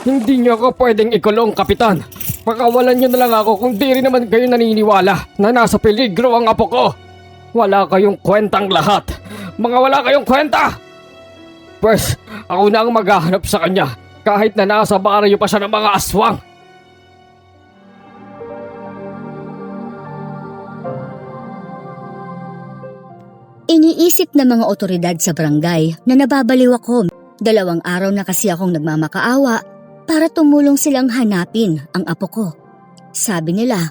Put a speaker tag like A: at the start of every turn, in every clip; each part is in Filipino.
A: Hindi niyo ako pwedeng ikulong, Kapitan. Pakawalan niyo na lang ako kung di rin naman kayo naniniwala na nasa peligro ang apo ko. Wala kayong kwentang lahat. Mga wala kayong kwenta! Pues, ako na ang maghahanap sa kanya kahit na nasa baryo pa siya ng mga aswang.
B: Iniisip ng mga otoridad sa barangay na nababaliw ako. 2 araw na kasi akong nagmamakaawa para tumulong silang hanapin ang apo ko. Sabi nila,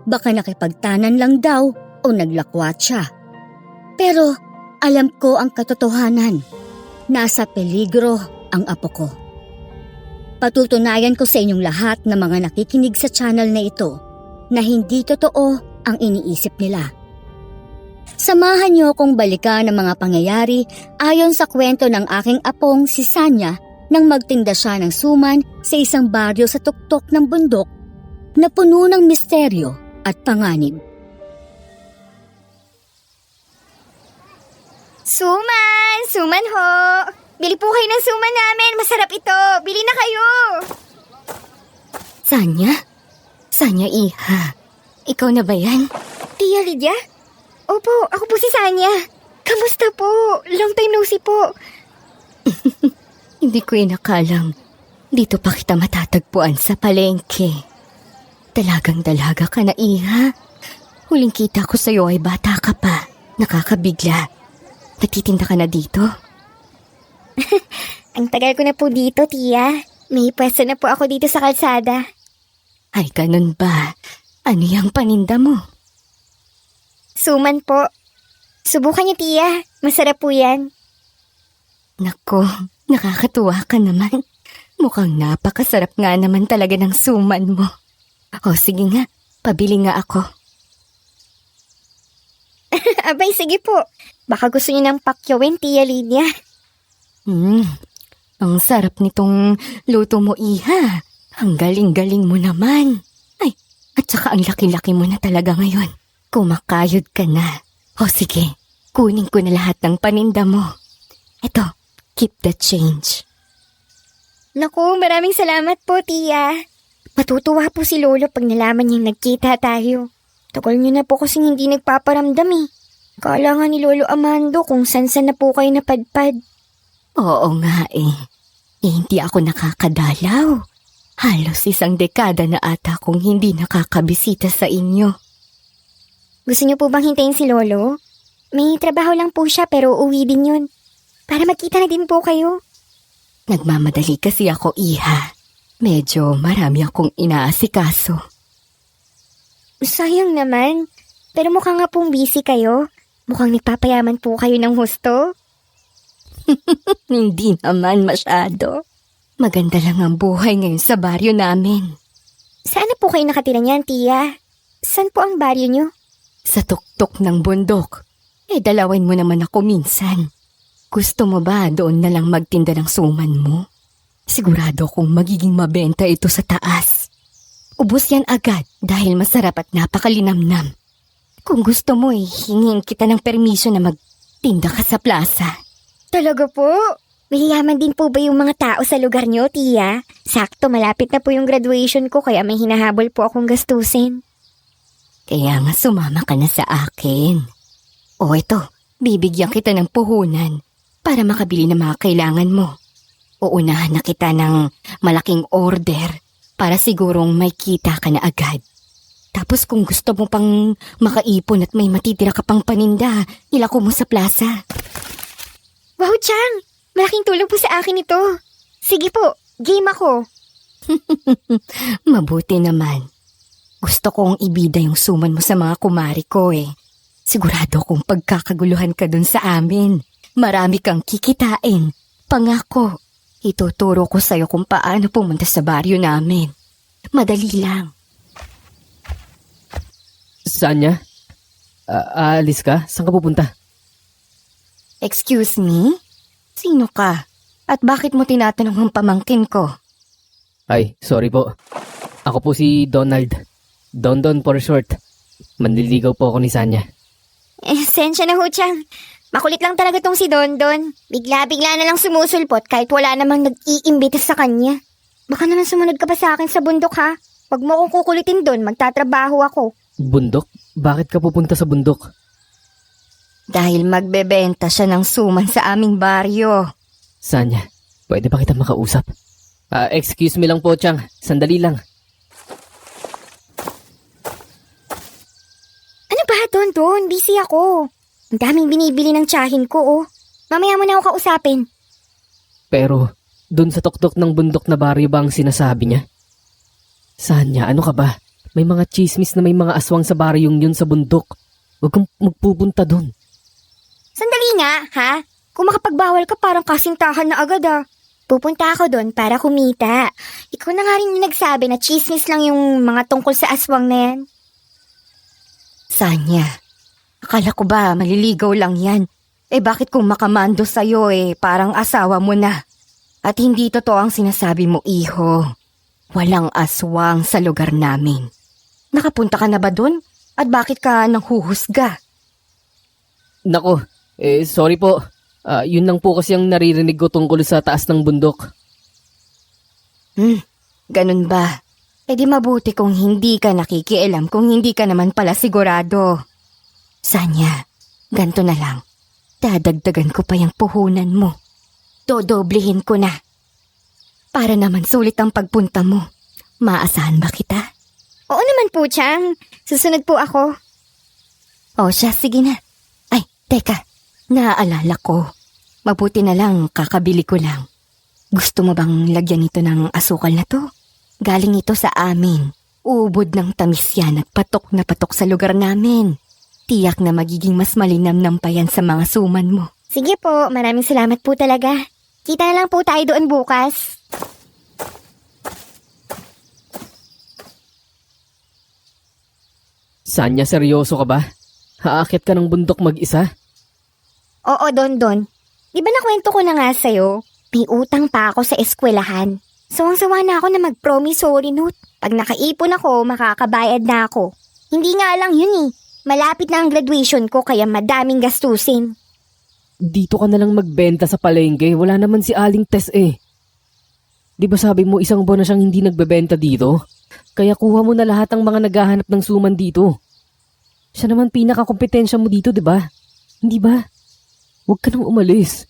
B: baka nakipagtanan lang daw o naglakwat siya. Pero alam ko ang katotohanan. Nasa peligro ang apo ko. Patutunayan ko sa inyong lahat na mga nakikinig sa channel na ito na hindi totoo ang iniisip nila. Samahan niyo akong balikan ng mga pangyayari ayon sa kwento ng aking apong si Sanya nang magtinda siya ng suman sa isang baryo sa tuktok ng bundok na puno ng misteryo at panganib.
C: Suman! Suman ho! Bili po kayo ng suman namin. Masarap ito. Bili na kayo.
B: Sanya? Sanya, iha. Ikaw na ba yan?
C: Tia Lydia? Opo, ako po si Sanya. Kamusta po? Long time no see po.
B: Hindi ko inakalang dito pa kita matatagpuan sa palengke. Dalagang dalaga ka na, iha. Huling kita ko sa'yo ay bata ka pa. Nakakabigla. Nagtitinda ka na dito?
C: Ang tagal ko na po dito, Tia. May pwesto na po ako dito sa kalsada.
B: Ay, ganun ba? Ano yung paninda mo?
C: Suman po. Subukan niyo, Tia. Masarap po yan.
B: Nako, nakakatuwa ka naman. Mukhang napakasarap nga naman talaga ng suman mo. O sige nga, pabili nga ako.
C: Abay, sige po. Baka gusto niyo ng pakyawin, Tia Lydia.
B: Ang sarap nitong luto mo, iha. Ang galing-galing mo naman. Ay, at saka ang laki-laki mo na talaga ngayon. Kumakayod ka na. O sige, kunin ko na lahat ng paninda mo. Eto, keep the change.
C: Naku, maraming salamat po, Tia. Matutuwa po si Lolo pag nalaman niyang nagkita tayo. Tagal niyo na po kasing hindi nagpaparamdam eh. Kala nga ni Lolo Amando kung san-san na po kayo napadpad.
B: Oo nga eh. Hindi ako nakakadalaw. Halos 1 dekada na ata kung hindi nakakabisita sa inyo.
C: Gusto niyo po bang hintayin si Lolo? May trabaho lang po siya pero uwi din yun. Para magkita na din po kayo.
B: Nagmamadali kasi ako, iha. Medyo marami akong inaasikaso.
C: Sayang naman. Pero mukhang nga pong busy kayo. Mukhang nagpapayaman po kayo ng husto.
B: Hindi naman masyado. Maganda lang ang buhay ngayon sa baryo namin.
C: Saan na po kayo nakatira niyan, Tia? Saan po ang baryo niyo?
B: Sa tuktok ng bundok. Dalawin mo naman ako minsan. Gusto mo ba doon na lang magtinda ng suman mo? Sigurado kong magiging mabenta ito sa taas. Ubus yan agad dahil masarap at napakalinamnam. Kung gusto mo hingin kita ng permiso na magtinda ka sa plaza.
C: Talaga po? Mahiyaman din po ba yung mga tao sa lugar niyo, Tia? Sakto, malapit na po yung graduation ko kaya may hinahabol po akong gastusin.
B: Kaya nga sumama ka na sa akin. O ito, bibigyan kita ng puhunan para makabili ng mga kailangan mo. Uunahan na kita ng malaking order para sigurong may kita ka na agad. Tapos kung gusto mo pang makaipon at may matitira ka pang paninda, ilako mo sa plaza.
C: Wow, Chang! Malaking tulong po sa akin ito. Sige po, game ako.
B: Mabuti naman. Gusto kong ibida yung suman mo sa mga kumari ko eh. Sigurado kong pagkakaguluhan ka dun sa amin. Marami kang kikitain. Pangako, ituturo ko sa'yo kung paano pumunta sa baryo namin. Madali lang.
A: Sanya? Aalis ka? Saan ka pupunta?
B: Excuse me? Sino ka? At bakit mo tinatanong ang pamangkin ko?
A: Ay, sorry po. Ako po si Donald. Don for short. Manliligaw po ako ni Sanya.
C: Sensya na ho, Chang. Makulit lang talaga tong si Don. Bigla-bigla na lang sumusulpot kahit wala namang nag-iimbita sa kanya. Baka naman sumunod ka pa sa akin sa bundok ha. Huwag mo akong kukulitin doon, magtatrabaho ako.
A: Bundok? Bakit ka pupunta sa bundok?
C: Dahil magbebenta siya ng suman sa aming baryo.
A: Sanya, pwede ba kita makausap? Excuse me lang po, Chang. Sandali lang.
C: Ano ba, Don? Busy ako. Ang daming binibili ng tsahin ko, oh. Mamaya mo na ako kausapin.
A: Pero, dun sa tuktok ng bundok na baryo ba ang sinasabi niya? Sanya, ano ka ba? May mga chismis na may mga aswang sa baryong yun sa bundok. Huwag kang magpupunta dun.
C: Sandali nga, ha? Kung makapagbawal ka, parang kasintahan na agad, ah. Pupunta ako doon para kumita. Ikaw na nga rin yung nagsabi na chismis lang yung mga tungkol sa aswang na yan. Sanya, akala ko ba maliligaw lang yan? Bakit kung makamando sa'yo parang asawa mo na? At hindi totoo ang sinasabi mo, iho. Walang aswang sa lugar namin. Nakapunta ka na ba doon? At bakit ka nanghuhusga?
A: Nako, sorry po. Yun lang po kasi ang naririnig ko tungkol sa taas ng bundok.
C: Ganun ba? Di mabuti kung hindi ka nakikialam kung hindi ka naman pala sigurado. Sanya, ganto na lang. Dadagdagan ko pa yung puhunan mo. Dodoblihin ko na. Para naman sulit ang pagpunta mo. Maasahan ba kita? Oo naman po, Chang. Susunod po ako. O siya, sige na. Ay, teka. Naaalala ko. Mabuti na lang, kakabili ko lang. Gusto mo bang lagyan ito ng asukal na to? Galing ito sa amin. Ubod ng tamis yan at patok na patok sa lugar namin. Tiyak na magiging mas malinamnam pa yan sa mga suman mo. Sige po, maraming salamat po talaga. Kita na lang po tayo doon bukas.
A: Sanya, seryoso ka ba? Haakit ka ng bundok mag-isa?
C: Oo, Don. Di ba nakwento ko na nga sa'yo? May utang pa ako sa eskwelahan. Sawang-sawa na ako na mag-promissory note. Pag nakaipon ako, makakabayad na ako. Hindi nga lang yun. Malapit na ang graduation ko kaya madaming gastusin.
A: Dito ka na lang magbenta sa palengke. Wala naman si Aling Tess Di ba sabi mo isang buwan na siyang hindi nagbebenta dito? Kaya kuha mo na lahat ang mga naghahanap ng suman dito. Siya naman pinakakompetensya mo dito, di ba? Hindi ba? Huwag ka nang umalis.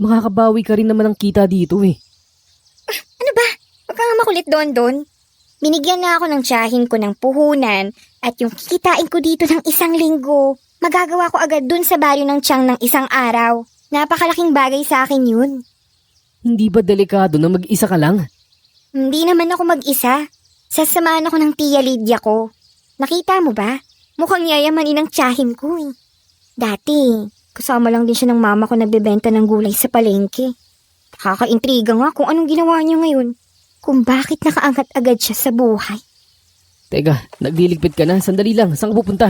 A: Makakabawi ka rin naman ng kita dito
C: Ano ba? Huwag ka nga makulit, Don. Binigyan na ako ng tiyahin ko ng puhunan at yung kikitain ko dito ng 1 linggo. Magagawa ko agad dun sa baryo ng Chang ng 1 araw. Napakalaking bagay sa akin yun.
A: Hindi ba delikado na mag-isa ka lang?
C: Hindi naman ako mag-isa. Sasamahan ako ng tiya Lydia ko. Nakita mo ba? Mukhang yayamanin ang tiyahin ko Dati, kasama lang din siya ng mama ko nagbebenta ng gulay sa palengke. Nakakaintriga nga kung anong ginawa niya ngayon. Kung bakit nakaangat agad siya sa buhay.
A: Teka, nagliligpit ka na. Sandali lang. Saan ka pupunta?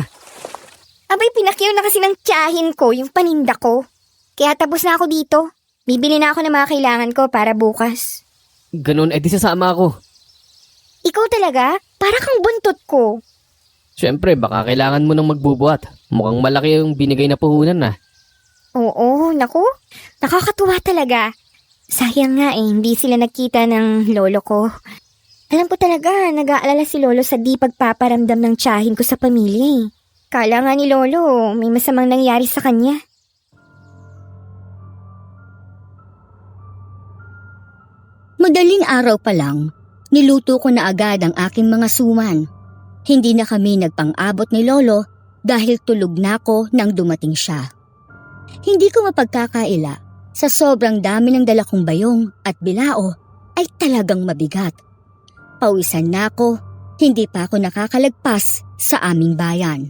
C: Abay, pinakyaw na kasi ng tiyahin ko yung paninda ko. Kaya tapos na ako dito. Bibili na ako ng mga kailangan ko para bukas.
A: Ganon, di sasama ako.
C: Ikaw talaga? Para kang buntot ko.
A: Siyempre, baka kailangan mo nang magbubuhat. Mukhang malaki yung binigay na puhunan na.
C: Oo, naku. Nakakatuwa talaga. Sayang nga hindi sila nagkita ng lolo ko. Alam ko talaga, nag-aalala si lolo sa di pagpaparamdam ng tiyahin ko sa pamilya Kala nga ni lolo, may masamang nangyari sa kanya.
B: Madaling araw pa lang, niluto ko na agad ang aking mga suman. Hindi na kami nagpang-abot ni Lolo dahil tulog na ako nang dumating siya. Hindi ko mapagkakaila, sa sobrang dami ng dala kong bayong at bilao ay talagang mabigat. Pawisan na ako, hindi pa ako nakakalagpas sa aming bayan.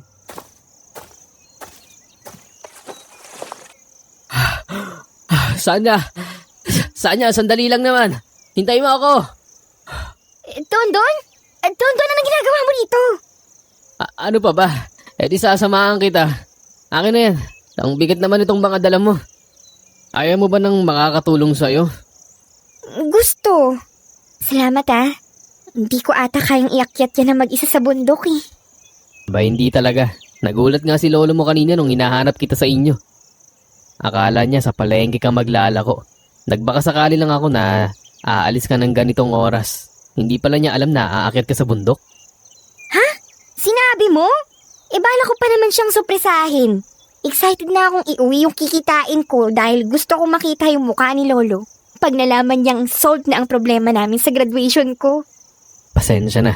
A: Sanya, sandali lang naman. Hintay mo ako.
C: Don, anong ginagawa mo dito?
A: Ano pa ba? Di sasamahan kita. Akin na yan. Ang bigat naman itong mga dala mo. Ayaw mo ba nang makakatulong sa'yo?
C: Gusto. Salamat Hindi ko ata kayang iakyat yan na mag-isa sa bundok
A: Ba hindi talaga. Nagulat nga si lolo mo kanina nung hinahanap kita sa inyo. Akala niya sa palengke ka maglalako. Nagbaka sakali lang ako na aalis ka ng ganitong oras. Hindi pala niya alam na aakyat ka sa bundok.
C: Sinabi mo? Bala ko pa naman siyang supresahin. Excited na akong iuwi yung kikitain ko dahil gusto ko makita yung mukha ni Lolo pag nalaman niyang solved na ang problema namin sa graduation ko.
A: Pasensya na.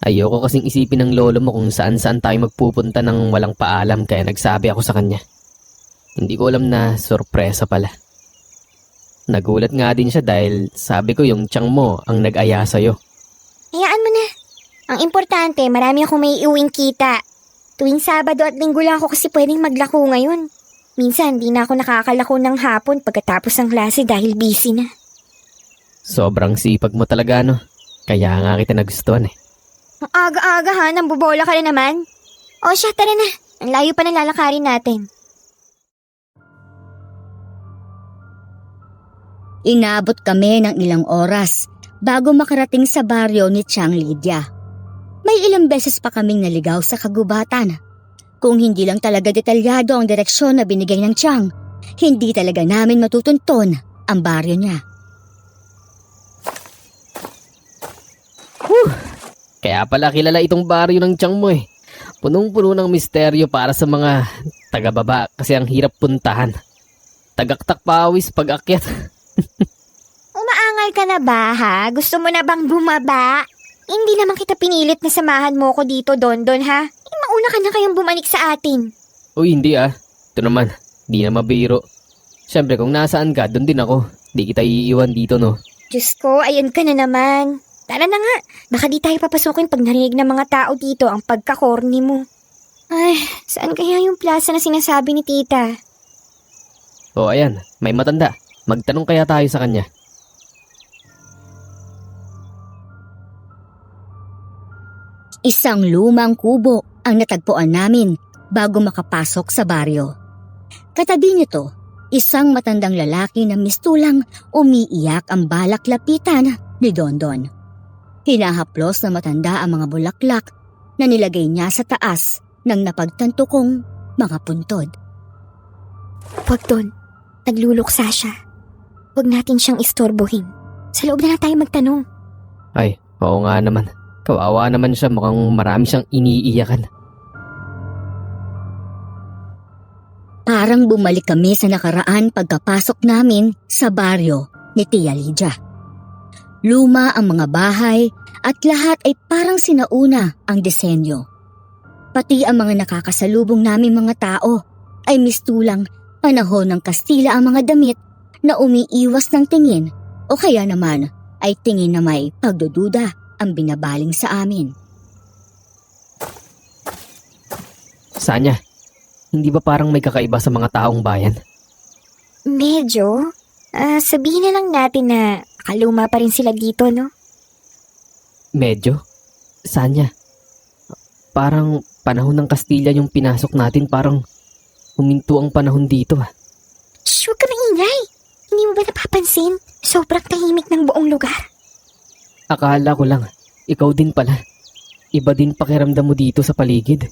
A: Ayoko kasing isipin ng lolo mo kung saan-saan tayo magpupunta ng walang paalam kaya nagsabi ako sa kanya. Hindi ko alam na sorpresa pala. Nagulat nga din siya dahil sabi ko yung tiyang mo ang nag-aya sa'yo.
C: Hayaan mo na. Ang importante, marami akong may iuwing kita. Tuwing Sabado at Linggo lang ako kasi pwedeng maglako ngayon. Minsan, di na ako nakakalako ng hapon pagkatapos ng klase dahil busy na.
A: Sobrang sipag mo talaga, no? Kaya nga kita nagustuhan eh.
C: Ang aga-aga ha, nang bubola ka na naman. O siya, tara na. Ang layo pa ng lalakarin natin.
B: Inabot kami ng ilang oras bago makarating sa baryo ni Tiang Lydia. May ilang beses pa kaming naligaw sa kagubatan. Kung hindi lang talaga detalyado ang direksyon na binigay ng Tiang, hindi talaga namin matutunton ang baryo niya.
A: Kaya pala kilala itong baryo ng tiyang mo eh. Punong-puno ng misteryo para sa mga taga-baba kasi ang hirap puntahan. Tagaktak pawis pag akyat.
C: Umaangal ka na ba ha? Gusto mo na bang bumaba? Hindi naman kita pinilit na samahan mo ko dito, Dondon ha? Mauna ka na kayong bumalik sa atin.
A: Uy, hindi ah. Ito naman, di na mabiro. Siyempre kung nasaan ka, doon din ako. Di kita iiwan dito no.
C: Diyos ko, ayan ka na naman. Tara na nga, baka di tayo papasukin pag narinig ng mga tao dito ang pagka-corny mo. Ay, saan kaya yung plaza na sinasabi ni tita?
A: O ayan, may matanda. Magtanong kaya tayo sa kanya.
B: Isang lumang kubo ang natagpuan namin bago makapasok sa baryo. Katabi nito, isang matandang lalaki na mistulang umiiyak ang balak lapitan ni Dondon. Hinahaplos na matanda ang mga bulaklak na nilagay niya sa taas ng napagtanto kong mga puntod.
C: Huwag Don, nagluluksa siya. Huwag natin siyang istorbohin. Sa loob na lang tayo magtanong.
A: Ay, oo nga naman. Kawawa naman siya, mukhang marami siyang iniiyakan.
B: Parang bumalik kami sa nakaraan pagkapasok namin sa baryo ni Tia Lydia. Luma ang mga bahay at lahat ay parang sinauna ang disenyo. Pati ang mga nakakasalubong naming mga tao ay mistulang panahon ng Kastila ang mga damit na umiiwas ng tingin o kaya naman ay tingin na may pagdududa ang binabaling sa amin.
A: Sanya, hindi ba parang may kakaiba sa mga taong bayan?
C: Medyo. Sabihin na lang natin na kaluma pa rin sila dito, no?
A: Medyo? Sanya, parang panahon ng Kastila yung pinasok natin, parang huminto ang panahon dito ah.
C: Shh, huwag ka maingay. Hindi mo ba napapansin? Sobrang tahimik ng buong lugar.
A: Akala ko lang, ikaw din pala. Iba din pakiramdam mo dito sa paligid.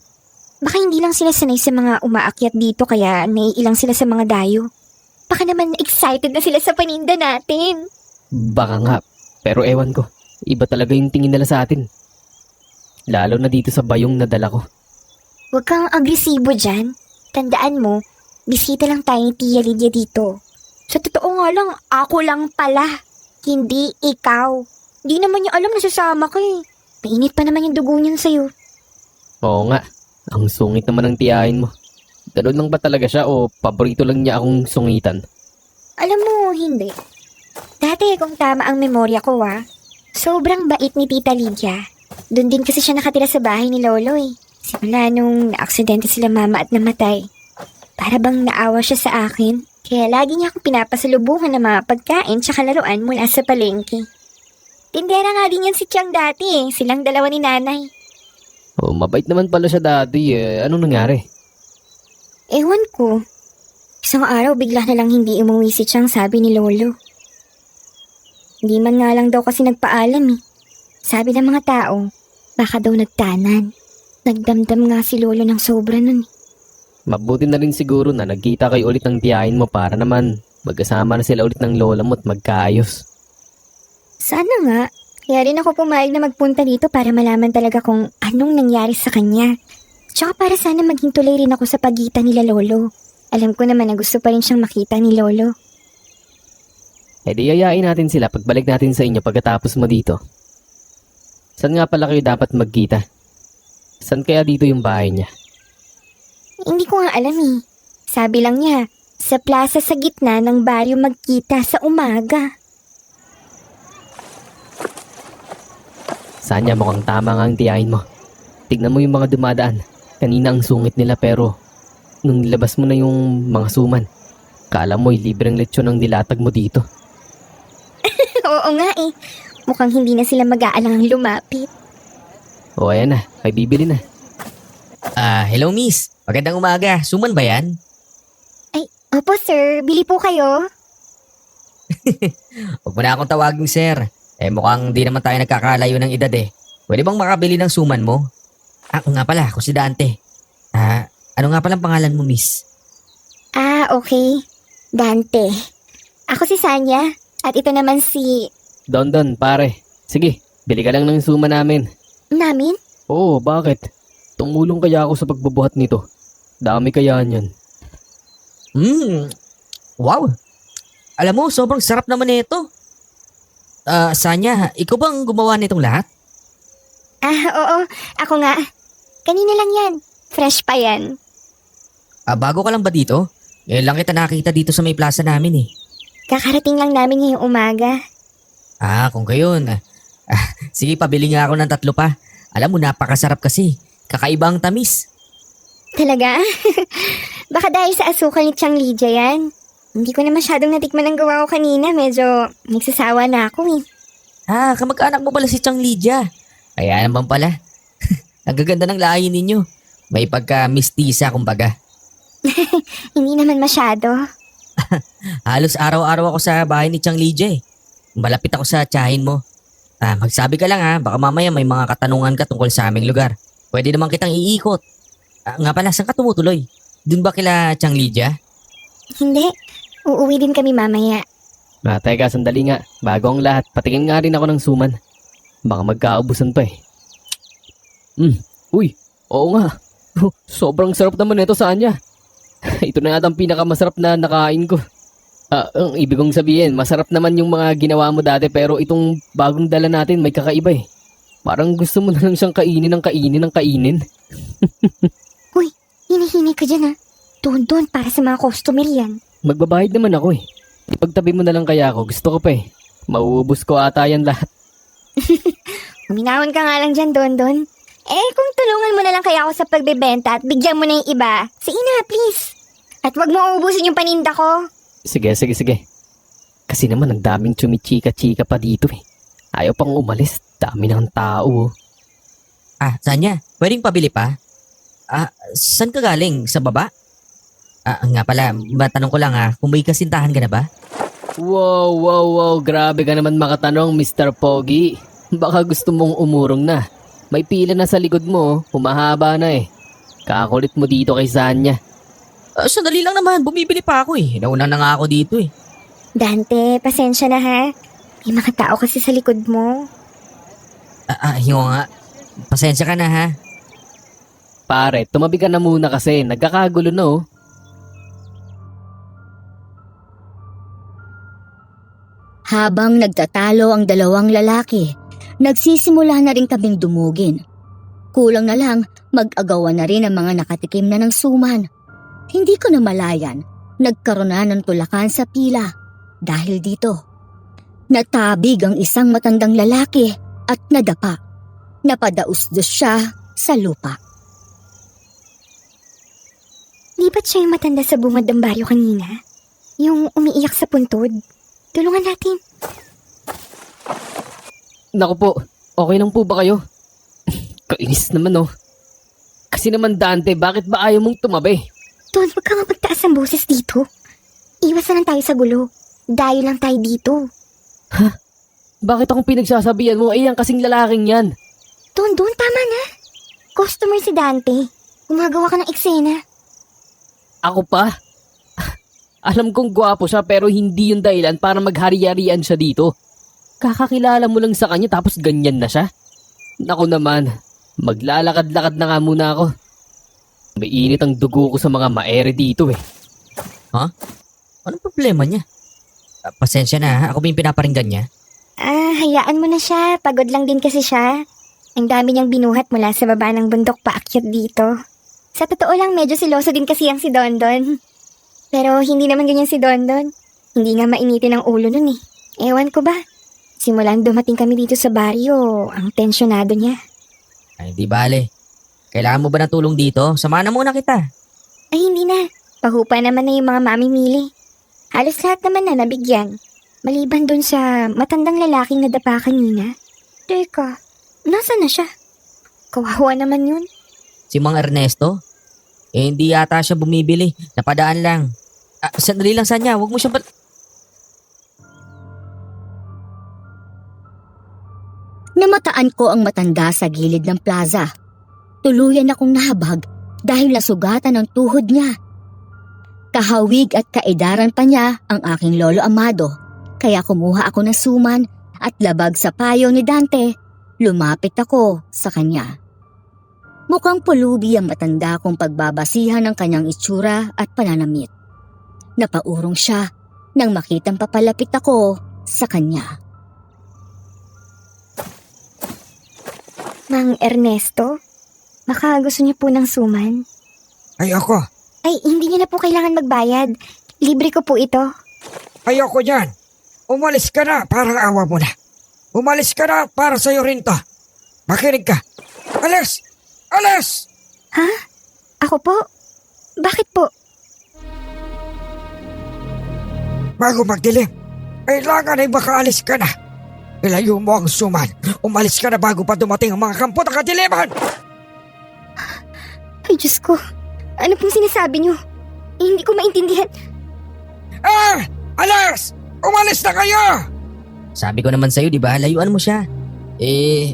C: Baka hindi lang sila sanay sa mga umaakyat dito kaya naiilang sila sa mga dayo. Baka naman excited na sila sa paninda natin.
A: Baka nga, pero ewan ko. Iba talaga yung tingin nila sa atin. Lalo na dito sa bayong nadala ko.
C: Huwag kang agresibo dyan. Tandaan mo, bisita lang tayo ni Tia Lydia dito. Sa totoo nga lang, ako lang pala. Hindi ikaw. Di naman niya alam na sasama ka eh. Mainit pa naman yung dugo niyan sa'yo.
A: Oo nga, ang sungit naman ng tiyahin mo. Ganun lang ba talaga siya o paborito lang niya akong sungitan?
C: Alam mo, hindi. Dati kung tama ang memorya ko sobrang bait ni Tita Lydia. Doon din kasi siya nakatira sa bahay ni Lolo eh. Simula nung na-aksidente sila mama at namatay. Para bang naawa siya sa akin. Kaya lagi niya akong pinapasalubungan ng mga pagkain tsaka laruan mula sa palengke. Tindera nga din yan si Tiang dati eh. Silang dalawa ni nanay.
A: Oh, mabait naman pala siya dati eh. Anong nangyari?
C: Ewan ko. Isang araw bigla na lang hindi umuwi si Tiang, sabi ni Lolo. Hindi man nga lang daw kasi nagpaalam eh. Sabi ng mga tao, baka daw nagtanan. Nagdamdam nga si Lolo ng sobra nun.
A: Mabuti na rin siguro na nagkita kayo ulit ng tiyahin mo para naman magkasama na sila ulit ng lola mo at magkaayos.
C: Sana nga. Kaya rin ako pumayag na magpunta dito para malaman talaga kung anong nangyari sa kanya. Tsaka para sana maging tuloy rin ako sa pagitan nila Lolo. Alam ko naman na gusto pa rin siyang makita ni Lolo.
A: Eh di yayain natin sila pagbalik natin sa inyo pagkatapos mo dito. Saan nga pala kayo dapat magkita? Saan kaya dito yung bahay niya?
C: Hindi ko nga alam eh. Sabi lang niya, sa plaza sa gitna ng baryo magkita sa umaga.
A: Sanya mukhang tama nga ang tiyahin mo. Tignan mo yung mga dumadaan. Kanina ang sungit nila pero nung nilabas mo na yung mga suman, kala mo'y libreng lechon ang dilatag mo dito.
C: Oo nga eh. Mukhang hindi na sila mag-aalangang lumapit.
A: O ayan na, may bibili na.
D: Hello miss. Magandang umaga. Suman ba yan?
C: Opo sir, bili po kayo.
D: Huwag mo na akong tawagin sir. Mukhang di naman tayo nagkakalayo ng edad eh. Pwede bang makabili ng suman mo? Ako nga pala, ako si Dante. Ano nga palang pangalan mo miss?
C: Okay. Dante. Ako si Sanya. At ito naman si...
A: Don, pare. Sige, bili ka lang ng suman namin.
C: Namin?
A: Oo, bakit? Tumulong kaya ako sa pagbubuhat nito. Dami kaya niyan.
D: Wow. Alam mo, sobrang sarap naman nito. Sanya, ikaw bang gumawa nitong lahat?
C: Oo. Ako nga. Kanina lang yan. Fresh pa yan.
D: Bago ka lang ba dito? Ngayon lang kita nakita dito sa may plaza namin eh.
C: Kakarating lang namin ngayong umaga.
D: Kung gayon. Sige, pabili nga ako ng 3 pa. Alam mo, napakasarap kasi. Kakaibang tamis.
C: Talaga? Baka dahil sa asukal ni Chang Lydia yan. Hindi ko na masyadong natikman ang gawa ko kanina. Medyo nagsasawa na ako eh.
D: Kamag-anak mo pala si Chang Lydia. Kaya naman pala. Ang gaganda ng lahi ninyo. May pagka-mistisa kumbaga.
C: Hindi naman masyado.
D: Halos araw-araw ako sa bahay ni Chang Lydia eh. Malapit ako sa tiyahin mo. Magsabi ka lang baka mamaya may mga katanungan ka tungkol sa aming lugar. Pwede naman kitang iikot. Nga pala, saan ka tumutuloy? Dun ba kila Chang Lydia?
C: Hindi. Uuwi din kami mamaya.
A: Teka, sandali nga. Bago ang lahat, patingin nga rin ako ng suman. Baka magkaubusan pa eh. Uy, oo nga. Sobrang sarap naman ito sa kanya. Ito na yata ang pinakamasarap na nakain ko. Ang ibig kong sabihin, masarap naman yung mga ginawa mo dati pero itong bagong dala natin may kakaiba eh. Parang gusto mo na lang siyang kainin.
C: Uy, hinihingi ka dyan Doon para sa mga customer yan.
A: Magbabayad naman ako eh. Ipagtabi mo na lang kaya ako. Gusto ko pa eh. Mauubos ko ata yan lahat.
C: Uminahon ka nga lang dyan, Don. Kung tulungan mo na lang kaya ako sa pagbebenta at bigyan mo na yung iba, sige na, please. At wag mo uubusin yung paninda ko.
A: Sige. Kasi naman ang daming chumichika-chika pa dito eh. Ayaw pang umalis. Dami ng tao.
D: Sanya, pwedeng pabili pa? Saan ka galing? Sa baba? Nga pala, matanong ko lang kung may kasintahan ka na ba?
A: Wow. Grabe ka naman makatanong, Mr. Pogi. Baka gusto mong umurong na. May pila na sa likod mo, humahaba na eh. Kakulit mo dito kay Sanya.
D: Sandali lang naman, bumibili pa ako eh. Nauna na nga ako dito eh.
C: Dante, pasensya na May mga tao kasi sa likod mo.
D: Hingo nga. Pasensya ka na
A: Pare, tumabi ka na muna kasi nagkakagulo na oh.
B: Habang nagtatalo ang dalawang lalaki, nagsisimula na rin kaming dumugin. Kulang na lang, mag-agawan na rin ang mga nakatikim na ng suman. Hindi ko na malayan, nagkaroon na ng tulakan sa pila. Dahil dito, natabig ang isang matandang lalaki at nadapa. Napadausdos siya sa lupa.
C: Di ba't siya yung matanda sa bungad ng baryo kanina? Yung umiiyak sa puntod? Tulungan natin.
A: Naku po, okay lang po ba kayo? Kainis naman oh. Kasi naman Dante, bakit ba ayaw mong tumabi?
C: Don, wag ka nga magtaas ang boses dito. Iwas na lang tayo sa gulo. Dayo lang tayo dito.
A: Bakit akong pinagsasabihan mo? Yan kasing lalaking yan.
C: Don, tama na. Customer si Dante. Gumagawa ka ng eksena.
A: Ako pa? Alam kong gwapo siya pero hindi yung dahilan para maghari-harian siya dito. Kakakilala mo lang sa kanya tapos ganyan na siya? Naku naman, maglalakad-lakad na nga muna ako. May init ang dugo ko sa mga maere dito eh.
D: Anong problema niya? Pasensya na ha, ako ba yung pinaparinggan niya?
C: Hayaan mo na siya. Pagod lang din kasi siya. Ang dami niyang binuhat mula sa baba ng bundok paakyat dito. Sa totoo lang, medyo siloso din kasi ang si Dondon. Pero hindi naman ganyan si Dondon. Hindi nga mainitin ang ulo nun eh. Ewan ko ba? Simulan dumating kami dito sa baryo, ang tensyonado niya.
D: Ay, di bale. Kailangan mo ba ng tulong dito? Samahan na muna kita.
C: Ay hindi na. Pahupa naman na yung mga mamimili. Halos lahat naman na nabigyan. Maliban dun sa matandang lalaking nadapa kanina. Teka, nasa na siya? Kawawa naman yun.
D: Si Mang Ernesto? Hindi yata siya bumibili. Napadaan lang. Sandali lang Sanya, huwag mo siyang
B: Namataan ko ang matanda sa gilid ng plaza. Tuluyan akong nahabag dahil nasugatan ang tuhod niya. Kahawig at kaedaran pa niya ang aking lolo Amado. Kaya kumuha ako ng suman at labag sa payo ni Dante. Lumapit ako sa kanya. Mukhang pulubi ang matanda kong pagbabasihan ng kanyang itsura at pananamit. Napaurong siya nang makitang papalapit ako sa kanya.
C: Mang Ernesto, baka gusto niyo po ng suman?
E: Ayoko.
C: Ay, hindi niyo na po kailangan magbayad. Libre ko po ito.
E: Ayoko yan. Umalis ka na, parang awa mo na. Umalis ka na, para sa'yo rin to. Makinig ka. Alis! Alis!
C: Ha? Ako po? Bakit po?
E: Bago magdilim, kailangan ay makaalis ka na. Ilayo mo ang suman. Umalis ka na bago pa dumating ang mga kampo ng kadiliman!
C: Ay, Diyos ko. Ano pong sinasabi niyo? Hindi ko maintindihan.
E: Alis! Umalis na kayo!
D: Sabi ko naman sa'yo, di ba? Layuan mo siya.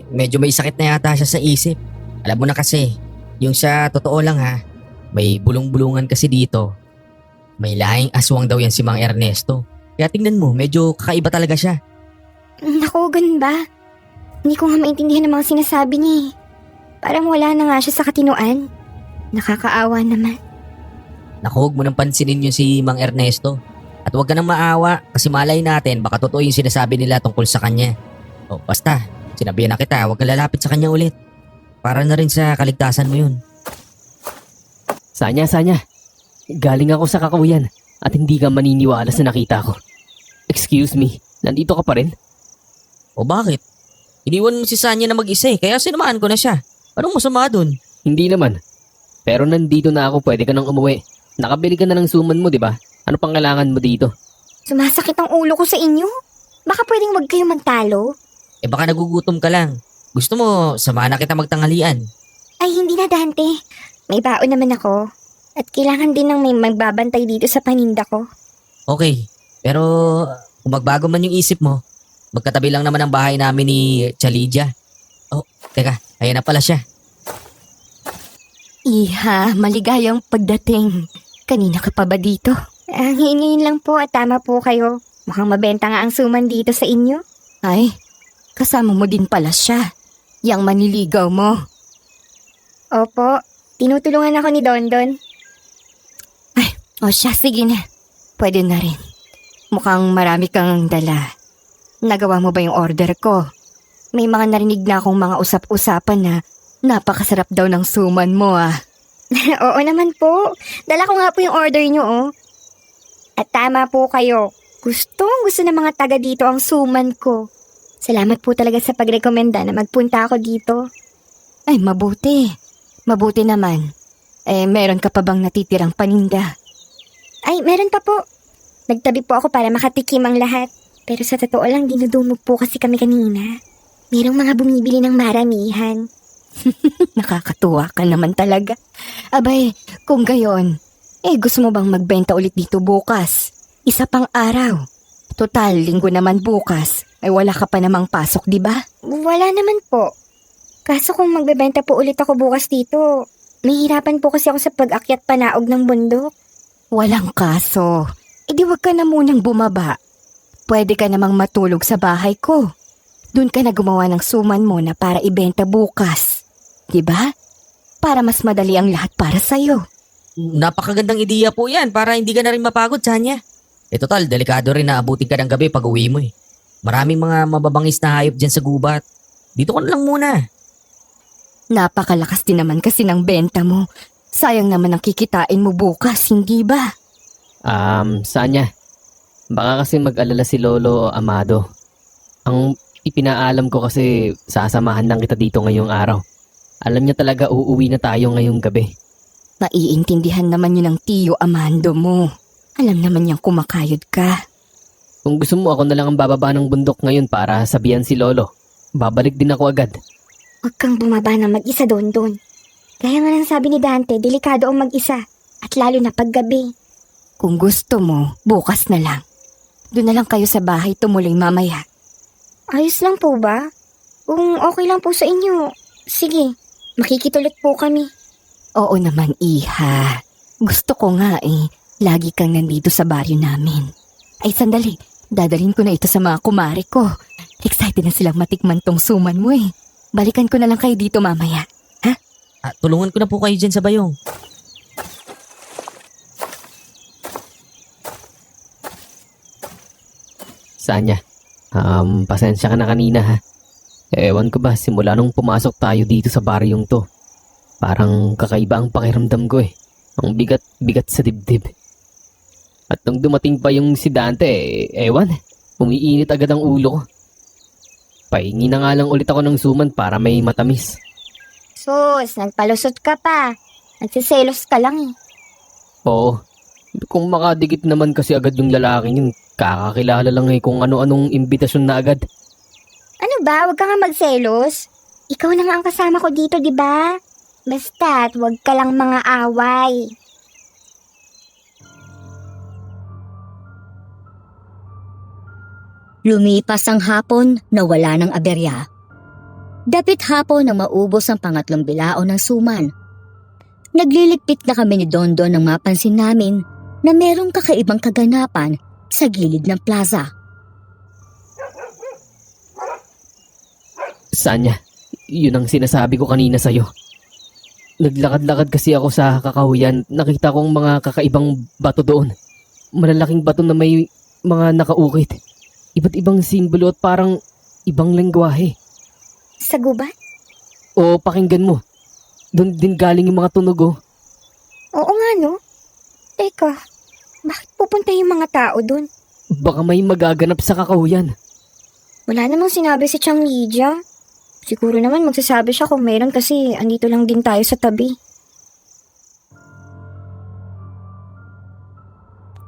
D: Medyo may sakit na yata siya sa isip. Alam mo na kasi, yung sa totoo lang ha, may bulong-bulungan kasi dito. May lahing aswang daw yan si Mang Ernesto. Kaya tingnan mo, medyo kakaiba talaga siya.
C: Naku, ganun ba? Hindi ko nga maintindihan ang mga sinasabi niya eh. Parang wala na nga siya sa katinuan. Nakakaawa naman.
D: Naku, huwag mo nang pansinin yun si Mang Ernesto. At huwag ka nang maawa kasi malay natin baka totoo yung sinasabi nila tungkol sa kanya. O basta, sinabihan na kita, huwag ka lalapit sa kanya ulit. Para na rin sa kaligtasan mo yun.
A: Sanya, galing ako sa kakawian at hindi ka maniniwala sa nakita ko. Excuse me, nandito ka pa rin?
D: O bakit? Iniwan mo si Sanya na mag-isa kaya sinamahan ko na siya. Anong masama dun?
A: Hindi naman. Pero nandito na ako, pwede ka nang umuwi. Nakabili ka na ng suman mo, di ba? Ano pang kailangan mo dito?
C: Sumasakit ang ulo ko sa inyo. Baka pwedeng wag kayo magtalo.
D: Baka nagugutom ka lang. Gusto mo, samahan na kita magtanghalian.
C: Ay, hindi na Dante. May baon naman ako. At kailangan din ng may magbabantay dito sa paninda ko.
D: Okay, pero kung magbago man yung isip mo, magkatabi lang naman ang bahay namin ni Chalidia. Oh, teka, ayan na pala siya.
C: Iha, maligayang pagdating. Kanina ka pa ba dito? Ngayon lang po at tama po kayo. Mukhang mabenta nga ang suman dito sa inyo. Ay, kasama mo din pala siya. Yang maniligaw mo. Opo, tinutulungan ako ni Dondon. Ay, o siya, sige na. Pwede na rin. Mukhang marami kang dala. Nagawa mo ba yung order ko? May mga narinig na akong mga usap-usapan na napakasarap daw ng suman mo ah. Oo naman po. Dala ko nga po yung order nyo oh. At tama po kayo. Gusto ng mga taga dito ang suman ko. Salamat po talaga sa pagrekomenda na magpunta ako dito. Ay, mabuti. Mabuti naman. Meron ka pa bang natitirang paninda? Ay, meron pa po. Nagtabi po ako para makatikim ang lahat. Pero sa totoo lang, dinudumog po kasi kami kanina. Merong mga bumibili ng maramihan. Nakakatuwa ka naman talaga. Abay, kung gayon, gusto mo bang magbenta ulit dito bukas? Isa pang araw. Total, linggo naman bukas. Ay wala ka pa namang pasok, di ba? Wala naman po. Kaso kung magbebenta po ulit ako bukas dito, nahihirapan po kasi ako sa pag-akyat panaog ng bundok. Walang kaso. Di wag ka na munang bumaba. pwede ka namang matulog sa bahay ko. Doon ka na gumawa ng suman mo na para ibenta bukas. Diba? Para mas madali ang lahat para sa'yo.
D: Napakagandang ideya po yan para hindi ka na rin mapagod, Sanya. Total, delikado rin na abutin ka ng gabi pag uwi mo eh. Maraming mga mababangis na hayop dyan sa gubat. Dito ka na lang muna.
C: Napakalakas din naman kasi ng benta mo. Sayang naman ang kikitain mo bukas, hindi ba?
A: Sanya, baka kasi mag-alala si Lolo Amado. Ang ipinaalam ko kasi sasamahan lang kita dito ngayong araw. Alam niya talaga uuwi na tayo ngayong gabi.
C: Maiintindihan naman yun ng tiyo Amando mo. Alam naman niyang kumakayod ka.
A: Kung gusto mo, ako na lang ang bababa ng bundok ngayon para sabihan si Lolo. Babalik din ako agad.
C: Huwag kang bumaba na mag-isa doon. Kaya nga lang sabi ni Dante, delikado ang mag-isa. At lalo na paggabi. Kung gusto mo, bukas na lang. Doon na lang kayo sa bahay tumuloy mamaya. Ayos lang po ba? Kung okay lang po sa inyo, sige, makikituloy po kami. Oo naman, Iha. Gusto ko nga eh. Lagi kang nandito sa baryo namin. Ay, sandali. Dadalhin ko na ito sa mga kumare ko. Excited na silang matikman tong suman mo eh. Balikan ko na lang kayo dito mamaya. Ha?
D: Tulungan ko na po kayo dyan sa bayong.
A: Sanya, pasensya ka na kanina ha. Ewan ko ba, simula nung pumasok tayo dito sa baryong to, parang kakaiba ang pakiramdam ko eh. Ang bigat sa dibdib. At nung dumating pa yung si Dante, ewan, umiinit agad ang ulo ko. Pahingi na nga lang ulit ako ng suman para may matamis.
C: Sus, nagpalusot ka pa. Nagsiselos ka lang eh.
A: Oo, kung makadikit naman kasi agad yung lalaking yun, kakakilala lang eh kung ano-anong imbitasyon na agad.
C: Ano ba? Huwag ka nga magselos. Ikaw na nga ang kasama ko dito, di ba? Basta't huwag ka lang mga away.
B: Lumipas ang hapon na wala ng aberya. Dapit hapon na maubos ang pangatlong bilao ng suman. Nagliligpit na kami ni Dondon nang mapansin namin na merong kakaibang kaganapan sa gilid ng plaza.
A: Sanya, yun ang sinasabi ko kanina sa'yo. Naglakad-lakad kasi ako sa kakahuyan, nakita kong mga kakaibang bato doon. Malalaking bato na may mga nakaukit. Iba't ibang simbolo at parang ibang lengguwahe.
C: Sa gubat?
A: O pakinggan mo, doon din galing yung mga tunog oh.
C: Oo nga no. Teka, bakit pupunta yung mga tao dun?
A: Baka may magaganap sa kakahuyan.
C: Wala namang sinabi si Chang Lydia. Siguro naman magsasabi siya kung meron kasi andito lang din tayo sa tabi.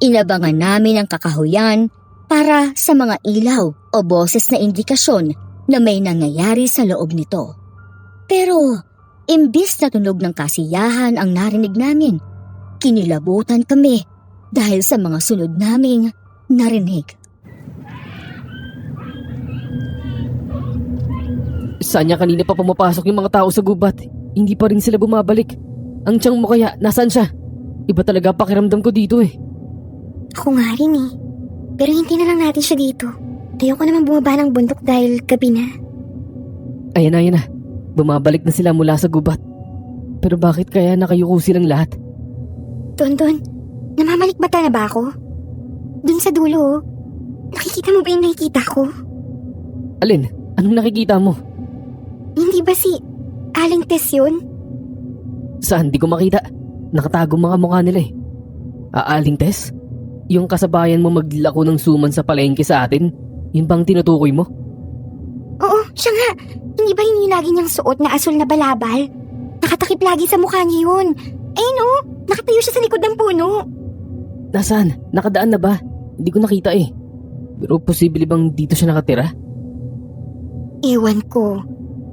B: Inabangan namin ang kakahuyan para sa mga ilaw o boses na indikasyon na may nangyayari sa loob nito. Pero, imbis na tunog ng kasiyahan ang narinig namin, kinilabutan kami dahil sa mga sunod naming narinig.
A: Sanya, kanina pa pumapasok yung mga tao sa gubat. Hindi pa rin sila bumabalik. Ang tiyang mo kaya, nasaan siya? Iba talaga pakiramdam ko dito eh.
C: Ako nga rin eh. Pero hindi na lang natin siya dito. Ayoko naman bumaba ng bundok dahil gabi na.
A: Ayan na. Bumabalik na sila mula sa gubat. Pero bakit kaya nakayuko silang lahat?
C: Don, namamalikbata na ba ako? Dun sa dulo, oh. Nakikita mo ba yung nakikita ko?
A: Alin? Anong nakikita mo?
C: Hindi ba si Aling Tess yun?
A: Saan? Di ko makita. Nakatago mga mukha nila eh. Aaling Tess? Yung kasabayan mo maglako ng suman sa palengke sa atin? Yun bang tinutukoy mo?
C: Oo, siya nga. Hindi ba yun yung lagi niyang suot na asul na balabal? Nakatakip lagi sa mukha niya yun. Ayun oh, nakatayo siya sa likod ng puno.
A: Nasaan? Nakadaan na ba? Hindi ko nakita eh. Pero posible bang dito siya nakatira?
C: Ewan ko.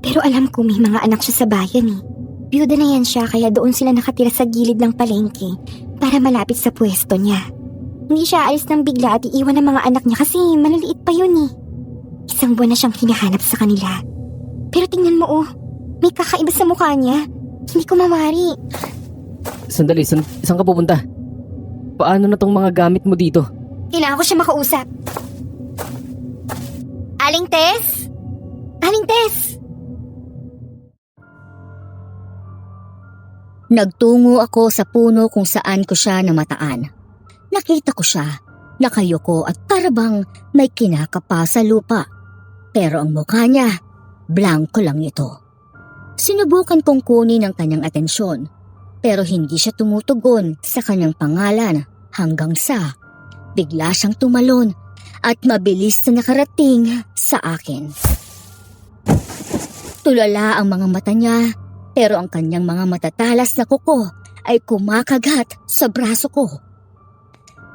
C: Pero alam ko may mga anak siya sa bayan eh. Biyuda na yan siya kaya doon sila nakatira sa gilid ng palengke para malapit sa pwesto niya. Hindi siya alis ng bigla at iiwan ng mga anak niya kasi maliliit pa yun eh. Isang buwan na siyang hinahanap sa kanila. Pero tingnan mo oh, may kakaiba sa mukha niya. Hindi ko mawari.
A: Sandali, saan ka pupunta? Paano na tong mga gamit mo dito?
C: Kailangan ko siya makausap. Aling Tess? Aling Tess!
B: Nagtungo ako sa puno kung saan ko siya namataan. Nakita ko siya, nakayuko at parabang may kinakapa sa lupa. Pero ang mukha niya, blanco lang ito. Sinubukan kong kunin ang kanyang atensyon, pero hindi siya tumutugon sa kanyang pangalan hanggang sa bigla siyang tumalon at mabilis na nakarating sa akin. Tulala ang mga mata niya, pero ang kanyang mga matatalas na kuko ay kumakagat sa braso ko.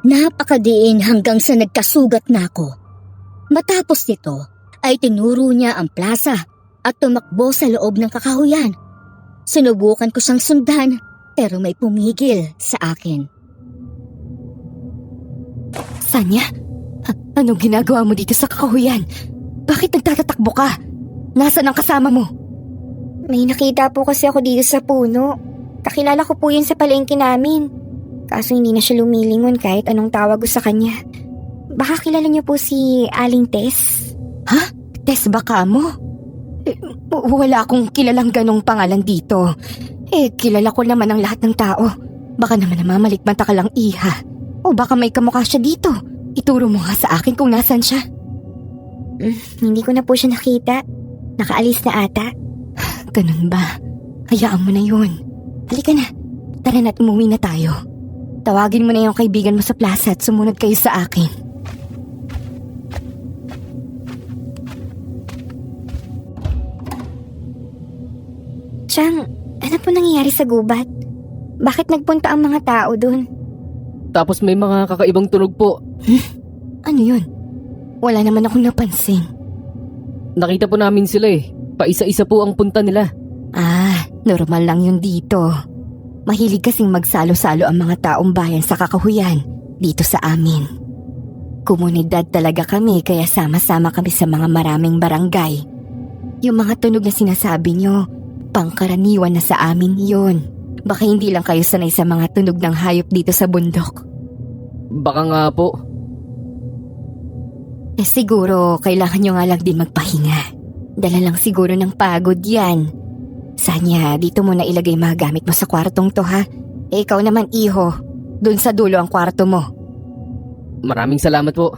B: Napakadiin hanggang sa nagkasugat na ako. Matapos nito ay tinuro niya ang plaza at tumakbo sa loob ng kakahuyan. Sinubukan ko siyang sundan pero may pumigil sa akin.
C: Sanya? Anong ginagawa mo dito sa kakahuyan? Bakit nagtatatakbo ka? Nasaan ang kasama mo? May nakita po kasi ako dito sa puno. Kakilala ko po yun sa palengke namin. Kaso hindi na siya lumilingon kahit anong tawag ko sa kanya. Baka kilala niyo po si Aling Tess? Ha? Tess ba ka mo? Wala akong kilalang ganong pangalan dito. Kilala ko naman ang lahat ng tao. Baka naman namamalikmata ka lang, iha. O baka may kamukha siya dito. Ituro mo nga sa akin kung nasan siya. Hindi ko na po siya nakita. Nakaalis na ata. Ganun ba? Hayaan mo na yun. Halika na. Tara na't umuwi na tayo. Tawagin mo na yung kaibigan mo sa plaza at sumunod kayo sa akin. Chang, ano po nangyayari sa gubat? Bakit nagpunta ang mga tao doon?
A: Tapos may mga kakaibang tunog po.
C: Ano yun? Wala naman akong napansin.
A: Nakita po namin sila eh. Paisa-isa po ang punta nila.
C: Normal lang yun dito. Mahilig kasing magsalo-salo ang mga taong bayan sa kakahuyan dito sa amin. Komunidad talaga kami kaya sama-sama kami sa mga maraming barangay. Yung mga tunog na sinasabi nyo, pangkaraniwan na sa amin yun. Baka hindi lang kayo sanay sa mga tunog ng hayop dito sa bundok.
A: Baka nga po.
C: Siguro kailangan nyo nga lang din magpahinga. Dala lang siguro ng pagod yan. Sanya, dito mo na ilagay mga gamit mo sa kwartong to ha. Ikaw naman iho, dun sa dulo ang kwarto mo.
A: Maraming salamat po.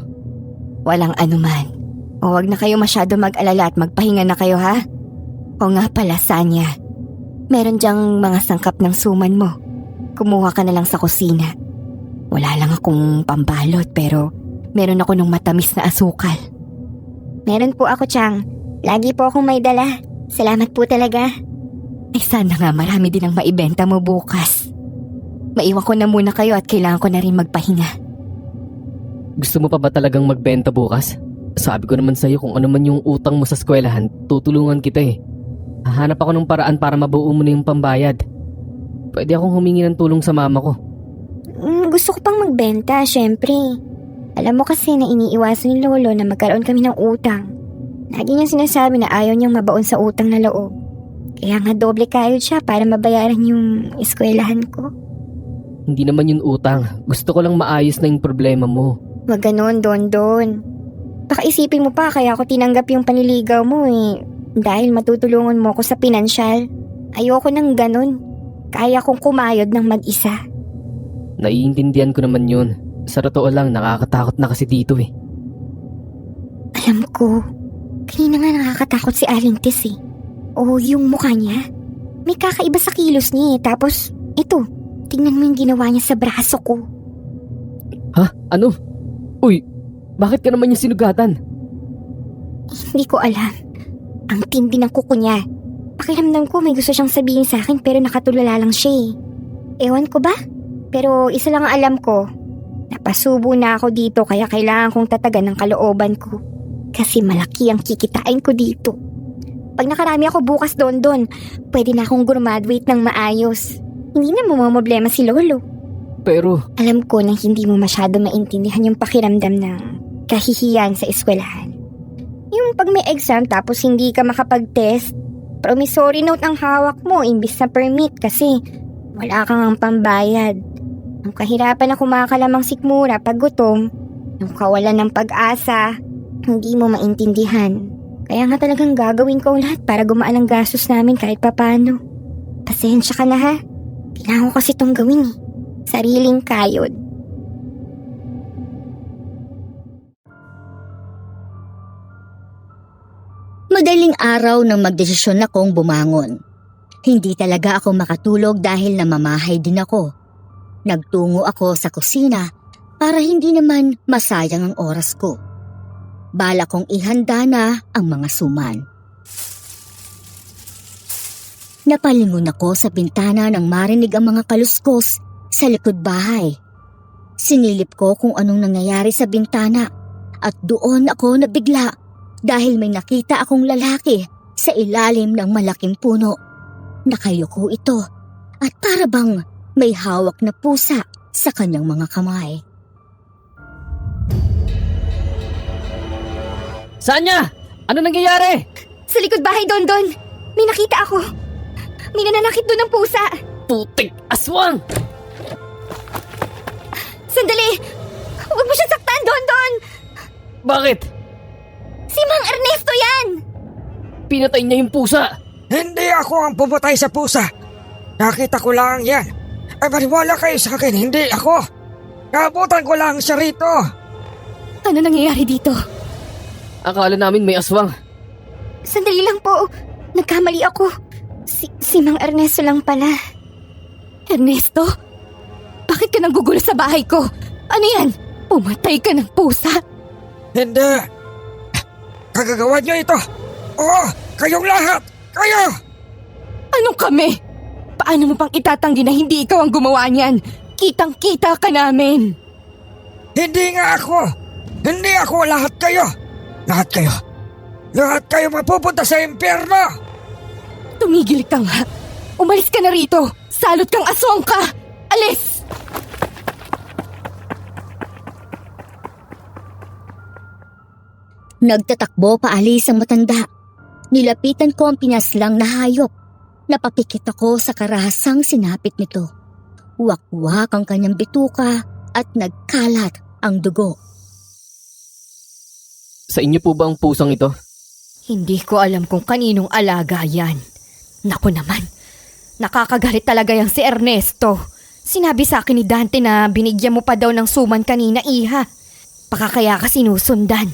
C: Walang anuman. O wag na kayo masyado mag-alala at magpahinga na kayo ha. O nga pala, Sanya. Meron dyang mga sangkap ng suman mo. Kumuha ka na lang sa kusina. Wala lang akong pambalot pero meron ako ng matamis na asukal. Meron po ako, Chang. Lagi po akong may dala. Salamat po talaga. Ay sana nga marami din ang maibenta mo bukas. Maiwan ko na muna kayo at kailangan ko na rin magpahinga.
A: Gusto mo pa ba talagang magbenta bukas? Sabi ko naman sa'yo kung ano man yung utang mo sa eskwelahan, tutulungan kita eh. Hahanap ako ng paraan para mabuo mo na yung pambayad. Pwede akong humingi ng tulong sa mama ko.
C: Gusto ko pang magbenta, syempre. Alam mo kasi na iniiwasan ni Lolo na magkaroon kami ng utang. Lagi niyang sinasabi na ayaw niyang mabaon sa utang na loob. Kaya nga doble kayod siya para mabayaran yung eskwelahan ko.
A: Hindi naman yun utang. Gusto ko lang maayos na yung problema mo.
C: Wag ganon, Don. Baka isipin mo pa kaya ako tinanggap yung panliligaw mo eh. Dahil matutulungan mo ako sa pinansyal. Ayoko nang ganon. Kaya kong kumayod ng mag-isa.
A: Naiintindihan ko naman yun. Sa totoo lang, nakakatakot na kasi dito eh.
C: Alam ko. Kanina nga nakakatakot si Aling Tess eh. O yung mukha niya. May kakaiba sa kilos niya eh. Tapos, ito, tingnan mo yung ginawa niya sa braso ko.
A: Ha? Ano? Uy, bakit ka naman yung sinugatan?
C: Hindi ko alam. Ang tindi ng kuko niya. Pakiramdam ko may gusto siyang sabihin sa akin pero nakatulala lang siya eh. Ewan ko ba? Pero isa lang ang alam ko. Napasubo na ako dito kaya kailangan kong tatagan ng kalooban ko. Kasi malaki ang kikitain ko dito. Pag nakarami ako bukas Don, pwede na akong graduate ng maayos. Hindi na problema si Lolo.
A: Pero,
C: Alam ko na hindi mo masyado maintindihan yung pakiramdam ng kahihiyan sa eskwelahan. Yung pag may exam tapos hindi ka makapag-test, promissory note ang hawak mo imbis na permit kasi wala kang pambayad. Yung kahirapan na kumakalamang sikmura pag gutom, yung kawalan ng pag-asa, Hindi mo maintindihan. Kaya nga talagang gagawin ko ang lahat para gumaan ang gastos namin kahit papano. Pasensya ka na ha. Kailangan ko kasi itong gawin eh. Sariling kayod.
B: Madaling araw nang magdesisyon akong bumangon. Hindi talaga ako makatulog dahil namamahay din ako. Nagtungo ako sa kusina para hindi naman masayang ang oras ko. Bala kong ihanda na ang mga suman. Napalingon ako sa bintana nang marinig ang mga kaluskos sa likod bahay. Sinilip ko kung anong nangyayari sa bintana at doon ako nabigla dahil may nakita akong lalaki sa ilalim ng malaking puno. Nakayuko ito at para bang may hawak na pusa sa kanyang mga kamay.
A: Saan niya? Ano nangyayari?
C: Sa likod bahay, Dondon. May nakita ako. May nananakit doon ng pusa.
A: Putik aswang!
C: Sandali! Huwag mo siyang saktan, Dondon!
A: Bakit?
C: Si Mang Ernesto yan!
A: Pinatay niya yung pusa.
E: Hindi ako ang pumatay sa pusa. Nakita ko lang yan. Ay maniwala kayo sa akin, hindi ako. Naabutan ko lang siya rito.
C: Ano nangyayari dito?
A: Akala namin may aswang.
C: Sandali lang po. Nagkamali ako. Si Mang Ernesto lang pala. Ernesto? Bakit ka nanggugulo sa bahay ko? Ano yan? Pumatay ka ng pusa?
E: Hindi. Kagagawa niyo ito. Oo, kayong lahat. Kayo!
C: Anong kami? Paano mo pang itatanggi na hindi ikaw ang gumawa niyan? Kitang-kita ka namin.
E: Hindi nga ako. Hindi ako, lahat kayo. Lahat kayo. Lahat kayo mapupunta sa impyerno.
C: Tumigil ka nga. Umalis ka na rito. Salot kang aswang ka. Alis!
B: Nagtatakbo paalis ang matanda. Nilapitan ko ang pinaslang na hayop. Napapikit ako sa karahasang sinapit nito. Wakwak ang kanyang bituka at nagkalat ang dugo.
A: Sa inyo po ba ang pusang ito?
C: Hindi ko alam kung kaninong alaga yan. Naku naman, nakakagalit talaga yung si Ernesto. Sinabi sa akin ni Dante na binigyan mo pa daw ng suman kanina, iha. Baka kaya ka sinusundan.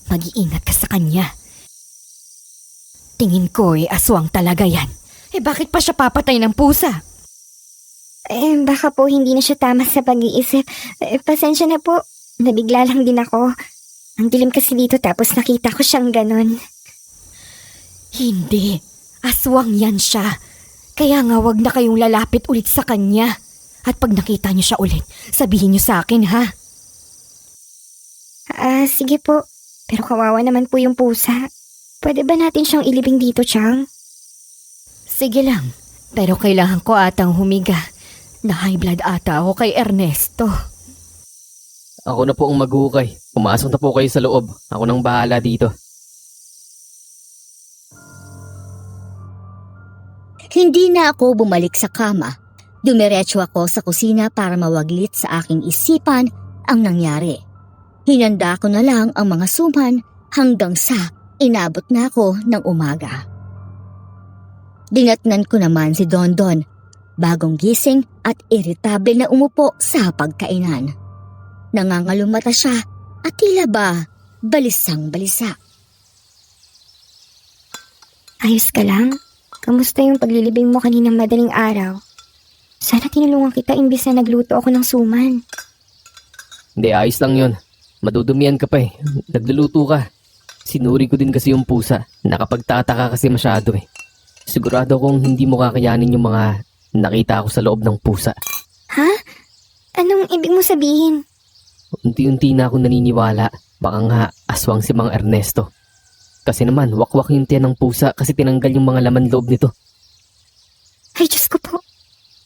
C: Mag-iingat ka sa kanya. Tingin ko aswang talaga yan. Bakit pa siya papatay ng pusa? Baka po hindi na siya tama sa pag-iisip. Pasensya na po. Nabigla lang din ako. Ang dilim kasi dito tapos nakita ko siyang ganon. Hindi. Aswang yan siya. Kaya nga wag na kayong lalapit ulit sa kanya. At pag nakita niyo siya ulit, sabihin niyo sa akin ha. Sige po. Pero kawawa naman po yung pusa. Pwede ba natin siyang ilibing dito, Chang? Sige lang. Pero kailangan ko atang humiga. Na-high blood ata ako kay Ernesto.
A: Ako na po ang maghukay. Pumasok na po kayo sa loob. Ako nang bahala dito.
B: Hindi na ako bumalik sa kama. Dumiretso ako sa kusina para mawaglit sa aking isipan ang nangyari. Hinanda ko na lang ang mga suman hanggang sa inabot na ako ng umaga. Dinatnan ko naman si Dondon, bagong gising at iritable na umupo sa pagkainan. Nangangalumata siya at tila ba balisang-balisa.
C: Ayos ka lang? Kamusta yung paglilibing mo kaninang madaling araw? Sana tinulungan kita imbis na nagluto ako ng suman.
A: Hindi, ayos lang yun. Madudumian ka pa eh. Nagluluto ka. Sinuri ko din kasi yung pusa. Nakapagtataka kasi masyado eh. Sigurado kong hindi mo kakayanin yung mga nakita ko sa loob ng pusa.
C: Ha? Anong ibig mo sabihin?
A: Unti-unti na ako naniniwala. Baka nga aswang si Mang Ernesto. Kasi naman, wakwak yung tiyan ng pusa kasi tinanggal yung mga laman loob nito.
C: Ay, Diyos ko po.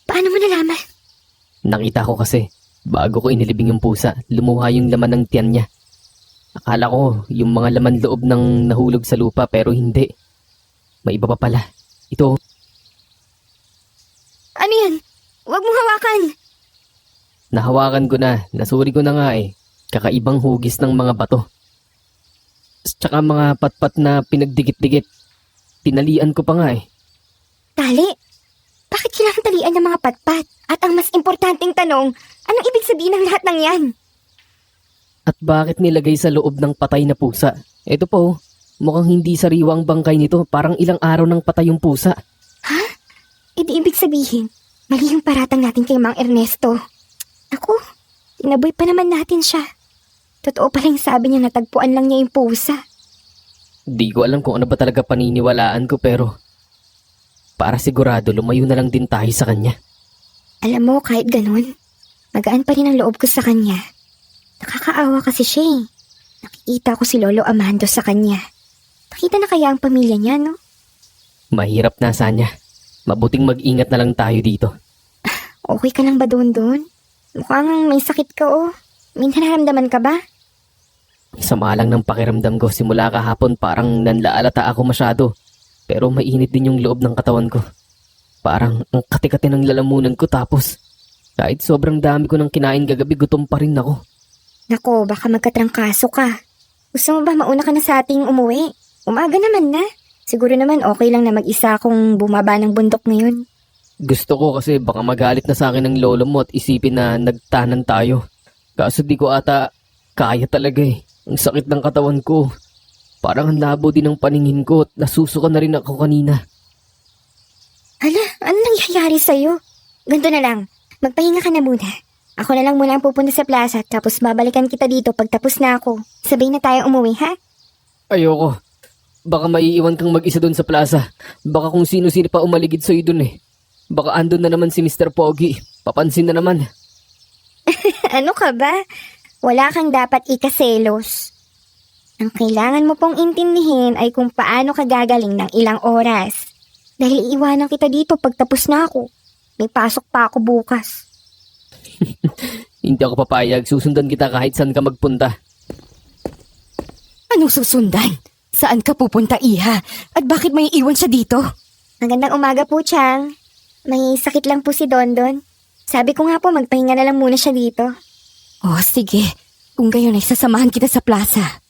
C: Paano mo nalaman?
A: Nakita ko kasi, bago ko inilibing yung pusa, lumuha yung laman ng tiyan niya. Akala ko yung mga laman loob ng nahulog sa lupa pero hindi. May iba pa pala. Ito.
C: Ano yan? Huwag mong hawakan.
A: Nahawakan ko na. Nasuri ko na nga eh. Kakaibang hugis ng mga bato. Tsaka mga patpat na pinagdikit-dikit. Tinalian ko pa nga eh.
C: Tali? Bakit kailangan talian ng mga patpat? At ang mas importanteng tanong, anong ibig sabihin ng lahat ng yan?
A: At bakit nilagay sa loob ng patay na pusa? Ito po, mukhang hindi sariwang bangkay nito. Parang ilang araw nang patay yung pusa.
C: Di ibig sabihin, mali yung paratang natin kay Mang Ernesto. Ako, tinaboy pa naman natin siya. Totoo palang sabi niya natagpuan lang niya yung pusa.
A: Di ko alam kung ano ba talaga paniniwalaan ko pero para sigurado lumayo na lang din tayo sa kanya.
C: Alam mo, kahit ganun, magaan pa rin ang loob ko sa kanya. Nakakaawa kasi siya eh. Nakikita ko si Lolo Amando sa kanya. Nakita na kaya ang pamilya niya, no?
A: Mahirap na niya. Mabuting mag-ingat na lang tayo dito.
C: Okay ka lang ba doon? Mukhang may sakit ka oh. May nararamdaman ka ba?
A: Sama lang ng pakiramdam ko simula kahapon parang nanlaalata ako masyado. Pero mainit din yung loob ng katawan ko. Parang ang kati-kati ng lalamunan ko tapos kahit sobrang dami ko ng kinain kagabi gutom pa rin ako.
C: Nako, baka magkatrangkaso ka. Gusto mo ba mauna ka na sa ating umuwi? Umaga naman na. Siguro naman okay lang na mag-isa akong bumaba ng bundok ngayon.
A: Gusto ko kasi baka magalit na sa akin ng lolo mo at isipin na nagtanan tayo. Kaso di ko ata kaya talaga eh. Ang sakit ng katawan ko. Parang ang labo din ng paningin ko at nasusuka na rin ako kanina.
C: Hala, ano nangyayari sa'yo? Ganto na lang, magpahinga ka na muna. Ako na lang muna ang pupunta sa plaza tapos babalikan kita dito pag tapos na ako. Sabay na tayo umuwi, ha?
A: Ayoko. Baka maiiwan kang mag-isa doon sa plaza. Baka kung sino-sino pa umaligid sa'yo doon eh. Baka andun na naman si Mr. Pogi. Papansin na naman.
C: Ano ka ba? Wala kang dapat ikaselos. Ang kailangan mo pong intindihin ay kung paano ka gagaling ng ilang oras. Dahil iiwanan kita dito pag tapos na ako. May pasok pa ako bukas.
A: Hindi ako papayag. Susundan kita kahit saan ka magpunta.
F: Anong susundan? Saan ka pupunta, Iha? At bakit may iwan siya dito?
C: Magandang umaga po, Chang. May sakit lang po si Dondon. Sabi ko nga po magpahinga na lang muna siya dito.
F: Oh, sige. Kung gayon ay sasamahan kita sa plaza.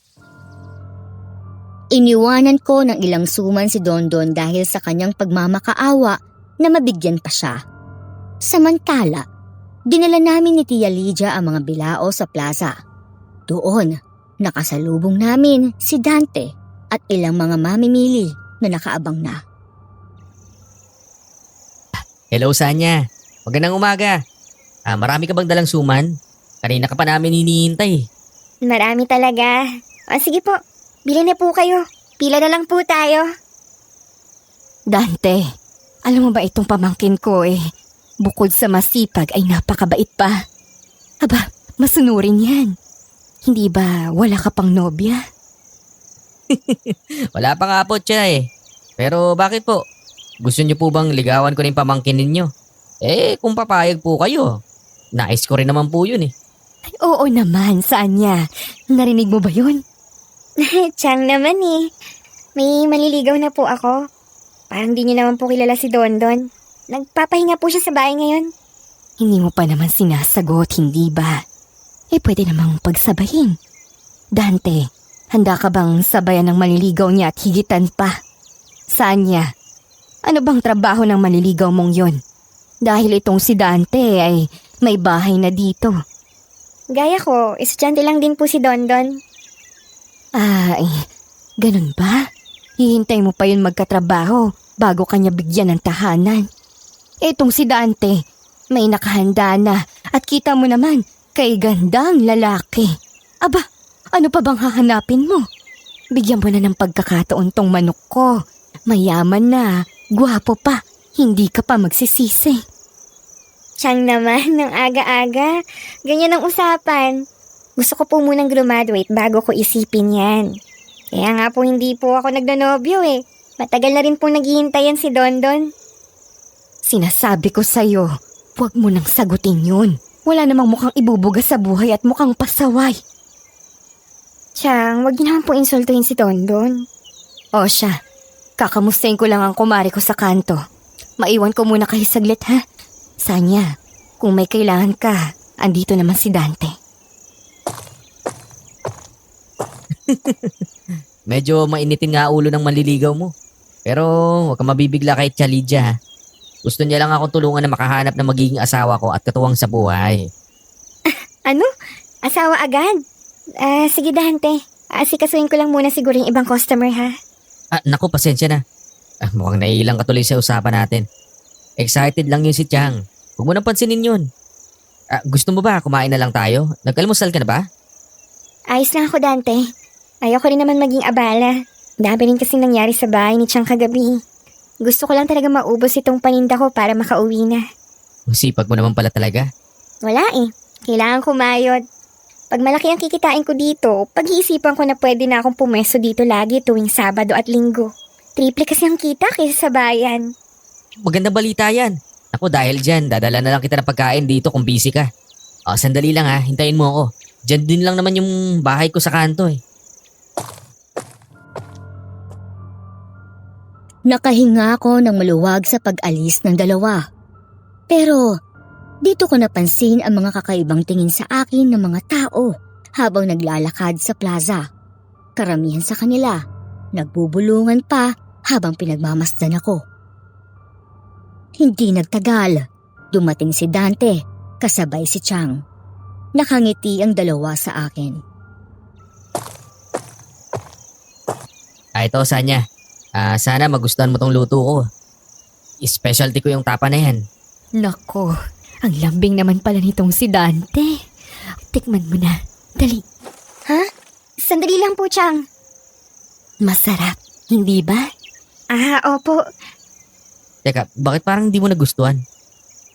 B: Iniwanan ko ng ilang suman si Dondon dahil sa kanyang pagmamakaawa na mabigyan pa siya. Samantala, dinala namin ni Tia Lydia ang mga bilao sa plaza. Doon, nakasalubong namin si Dante at ilang mga mamimili na nakaabang na.
D: Hello, Sanya. Magandang umaga. Marami ka bang dalang suman? Kanina ka pa namin hinihintay.
C: Marami talaga. O sige po, bili na po kayo. Pila na lang po tayo.
F: Dante, alam mo ba itong pamangkin ko bukod sa masipag ay napakabait pa. Aba, masunurin yan. Hindi ba wala ka pang nobya?
D: Wala pa nga po siya Pero bakit po? Gusto niyo po bang ligawan ko na yung pamangkin ninyo? Kung papayag po kayo. Nais ko rin naman po yun
F: Ay, oo naman, Sanya. Narinig mo ba yun?
C: Chang naman May maliligaw na po ako. Parang di niyo naman po kilala si Dondon. Nagpapahinga po siya sa bahay ngayon.
F: Hindi mo pa naman sinasagot, hindi ba? Pwede namang pagsabayin. Dante, handa ka bang sabayan ng maliligaw niya at higitan pa? Sanya, ano bang trabaho ng maliligaw mong yon? Dahil itong si Dante ay may bahay na dito.
C: Gaya ko, estudyante lang din po si Dondon.
F: Ay, ganun ba? Hihintay mo pa yun magkatrabaho bago kanya bigyan ng tahanan. Itong si Dante, may nakahanda na at kita mo naman, kay gandang lalaki. Aba, ano pa bang hahanapin mo? Bigyan mo na ng pagkakataon tong manok ko. Mayaman na, gwapo pa, hindi ka pa magsisisi.
C: Chang naman, ng aga-aga. Ganyan ang usapan. Gusto ko po munang graduate bago ko isipin yan. Kaya nga po hindi po ako nagdanobyo Matagal na rin po naghihintayan si Dondon.
F: Sinasabi ko sa'yo, huwag mo nang sagutin yun. Wala namang mukhang ibubuga sa buhay at mukhang pasaway.
C: Chang, wag niyo naman po insultuhin si Dondon.
F: O siya, kakamustahin ko lang ang kumari ko sa kanto. Maiwan ko muna kayo saglit ha. Sanya, kung may kailangan ka, andito naman si Dante.
D: Medyo mainitin nga ulo ng manliligaw mo. Pero huwag kang mabibigla kay Tia Lydia ha. Gusto niya lang akong tulungan na makahanap ng magiging asawa ko at katuwang sa buhay.
C: Ano? Asawa agad? Sige Dante. Asikasuhin ko lang muna siguro yung ibang customer ha.
D: Naku, pasensya na. Mukhang naiilang ka tuloy sa usapan natin. Excited lang yun si Chang. Huwag mo nang pansinin yun. Gusto mo ba kumain na lang tayo? Nagkalmusal ka na ba?
C: Ayos lang ako Dante. Ayoko rin naman maging abala. Dami rin kasing nangyari sa bahay ni Chang kagabi. Gusto ko lang talaga maubos itong paninda ko para makauwi na.
D: Sipag mo naman pala talaga.
C: Wala eh. Kailangan kumayod. Pag malaki ang kikitain ko dito, pag-iisipan ko na pwede na akong pumeso dito lagi tuwing Sabado at Linggo. Triple kasi ang kita kaysa sa bayan.
D: Magandang balita yan. Ako dahil dyan, dadala na lang kita ng pagkain dito kung busy ka. Sandali lang ha, hintayin mo ako. Dyan din lang naman yung bahay ko sa kanto eh.
B: Nakahinga ako ng maluwag sa pag-alis ng dalawa. Pero dito ko napansin ang mga kakaibang tingin sa akin ng mga tao habang naglalakad sa plaza. Karamihan sa kanila, nagbubulungan pa habang pinagmamasdan ako. Hindi nagtagal, dumating si Dante kasabay si Chang. Nakangiti ang dalawa sa akin.
D: Ito Sanya. Sana magustuhan mo tong luto ko. Specialty ko yung tapa na yan.
F: Nako, ang lambing naman pala nitong si Dante. Tikman mo na. Dali.
C: Ha? Sandali lang po Chang.
F: Masarap, hindi ba?
C: Opo.
D: Teka, bakit parang hindi mo nagustuhan?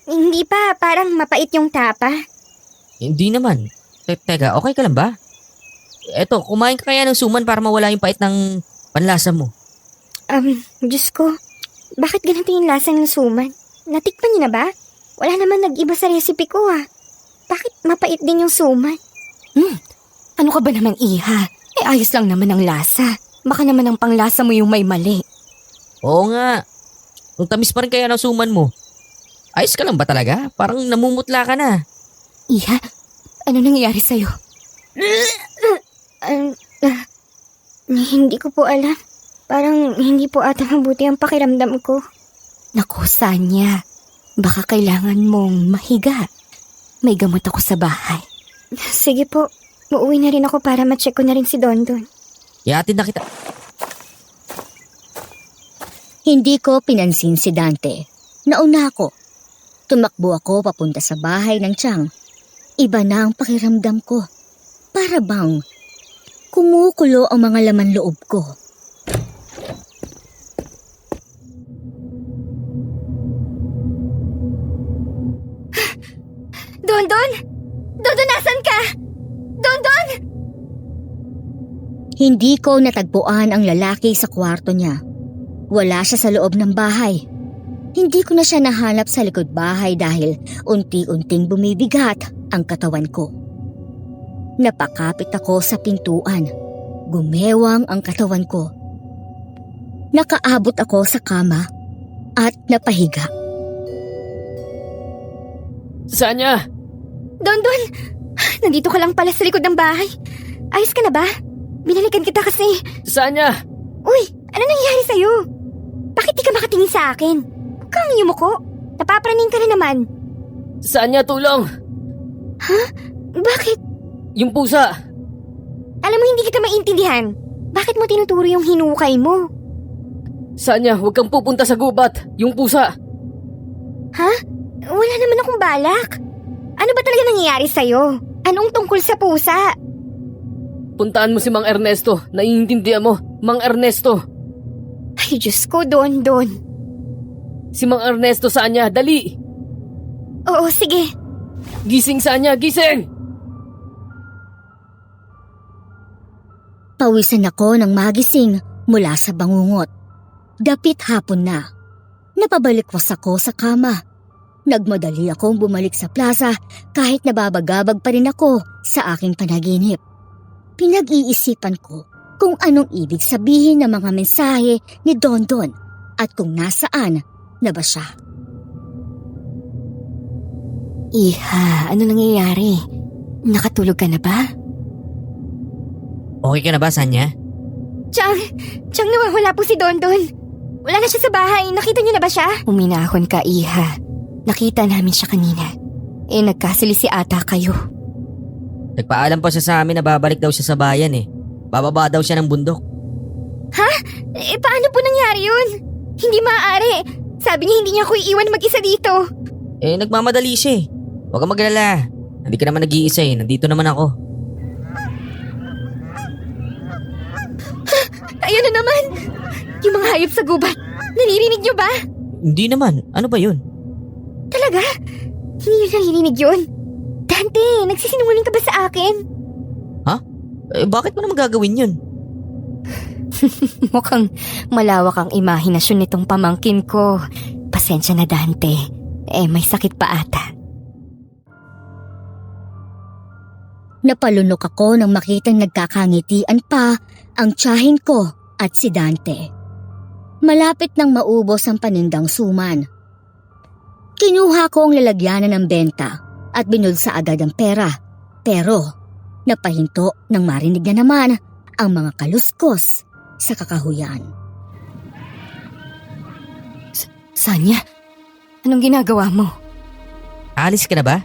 C: Hindi pa, parang mapait yung tapa.
D: Hindi naman. Teka, okay ka lang ba? Eto, kumain ka kaya ng suman para mawala yung pait ng panlasa mo.
C: Diyos ko. Bakit ganito yung lasa ng suman? Natikpan niyo na ba? Wala naman nag-iba sa recipe ko Bakit mapait din yung suman?
F: Ano ka ba naman Iha? Ayos lang naman ang lasa. Baka naman ang panglasa mo yung may mali.
D: Oo nga. Ang tamis pa rin kaya ng suman mo. Ayos ka lang ba talaga? Parang namumutla ka na.
F: Iha, ano nangyayari sa'yo?
C: Hindi ko po alam. Parang hindi po ata mabuti ang pakiramdam ko.
F: Naku, Sanya. Baka kailangan mong mahiga. May gamot ako sa bahay.
C: Sige po, uuwi na rin ako para ma-check ko na rin si Dondon.
D: Ihatid na kita.
B: Hindi ko pinansin si Dante. Nauna ako. Tumakbo ako papunta sa bahay ng Chang. Iba na ang pakiramdam ko. Para bang kumukulo ang mga laman loob ko.
C: Dondon! Dondon, nasan ka? Dondon!
B: Hindi ko natagpuan ang lalaki sa kwarto niya. Wala siya sa loob ng bahay. Hindi ko na siya nahanap sa likod bahay dahil unti-unting bumibigat ang katawan ko. Napakapit ako sa pintuan. Gumewang ang katawan ko. Nakaabot ako sa kama at napahiga.
A: Sanya!
C: Dondon! Nandito ka lang pala sa likod ng bahay. Ayos ka na ba? Binalikan kita kasi.
A: Sanya!
C: Uy, ano nangyari sa'yo? Bakit di ka makatingin sa akin? Huwag kang yumuko. Napapraning ka na naman.
A: Sanya, tulong!
C: Bakit?
A: Yung pusa!
C: Alam mo hindi kita maintindihan. Bakit mo tinuturo yung hinukay mo?
A: Sanya, huwag kang pupunta sa gubat! Yung pusa!
C: Ha? Wala naman akong balak. Ano ba talaga nangyayari sa'yo? Anong tungkol sa pusa?
A: Puntaan mo si Mang Ernesto. Naiintindihan mo, Mang Ernesto.
C: Ay, Diyos ko, Dondon.
A: Si Mang Ernesto, Sanya, dali!
C: Oo, sige.
A: Gising, Sanya, gising!
B: Pawisan ako ng magising mula sa bangungot. Dapit hapon na. Napabalikwas ako sa kama. Nagmadali akong bumalik sa plaza kahit nababagabag pa rin ako sa aking panaginip. Pinag-iisipan ko kung anong ibig sabihin ng mga mensahe ni Dondon at kung nasaan na ba siya.
F: Iha, ano nangyayari? Nakatulog ka na ba?
D: Okay ka na ba, Sanya?
C: Chang, nawawala po si Dondon. Wala na siya sa bahay. Nakita niyo na ba siya?
F: Uminahon ka, Iha. Nakita namin siya kanina. Nagkasilisi ata kayo.
D: Nagpaalam pa siya sa amin na babalik daw siya sa bayan eh. Bababa daw siya ng bundok.
C: Paano po nangyari yun? Hindi maaari. Sabi niya hindi niya ako iiwan mag-isa dito.
D: Nagmamadali siya eh. Huwag kang maglala. Hindi ka naman nag-iisa eh. Nandito naman ako.
C: Ayun na naman. Yung mga hayop sa gubat. Naririnig niyo ba?
D: Hindi naman. Ano ba yun?
C: Talaga? Hindi niyo naririnig yun? Dante, nagsisinungaling ka ba sa akin?
D: Bakit mo naman gagawin yun?
F: Mukhang malawak ang imahinasyon nitong pamangkin ko. Pasensya na, Dante. May sakit pa ata.
B: Napalunok ako nang makitang nagkakangitian pa ang tiyahin ko at si Dante. Malapit nang maubos ang panindang suman. Kinuha ko ang lalagyanan ng benta at binulsa agad ang pera. Pero napahinto nang marinig na naman ang mga kaluskos sa kakahuyan.
F: Sanya, anong ginagawa mo?
D: Alis ka na ba?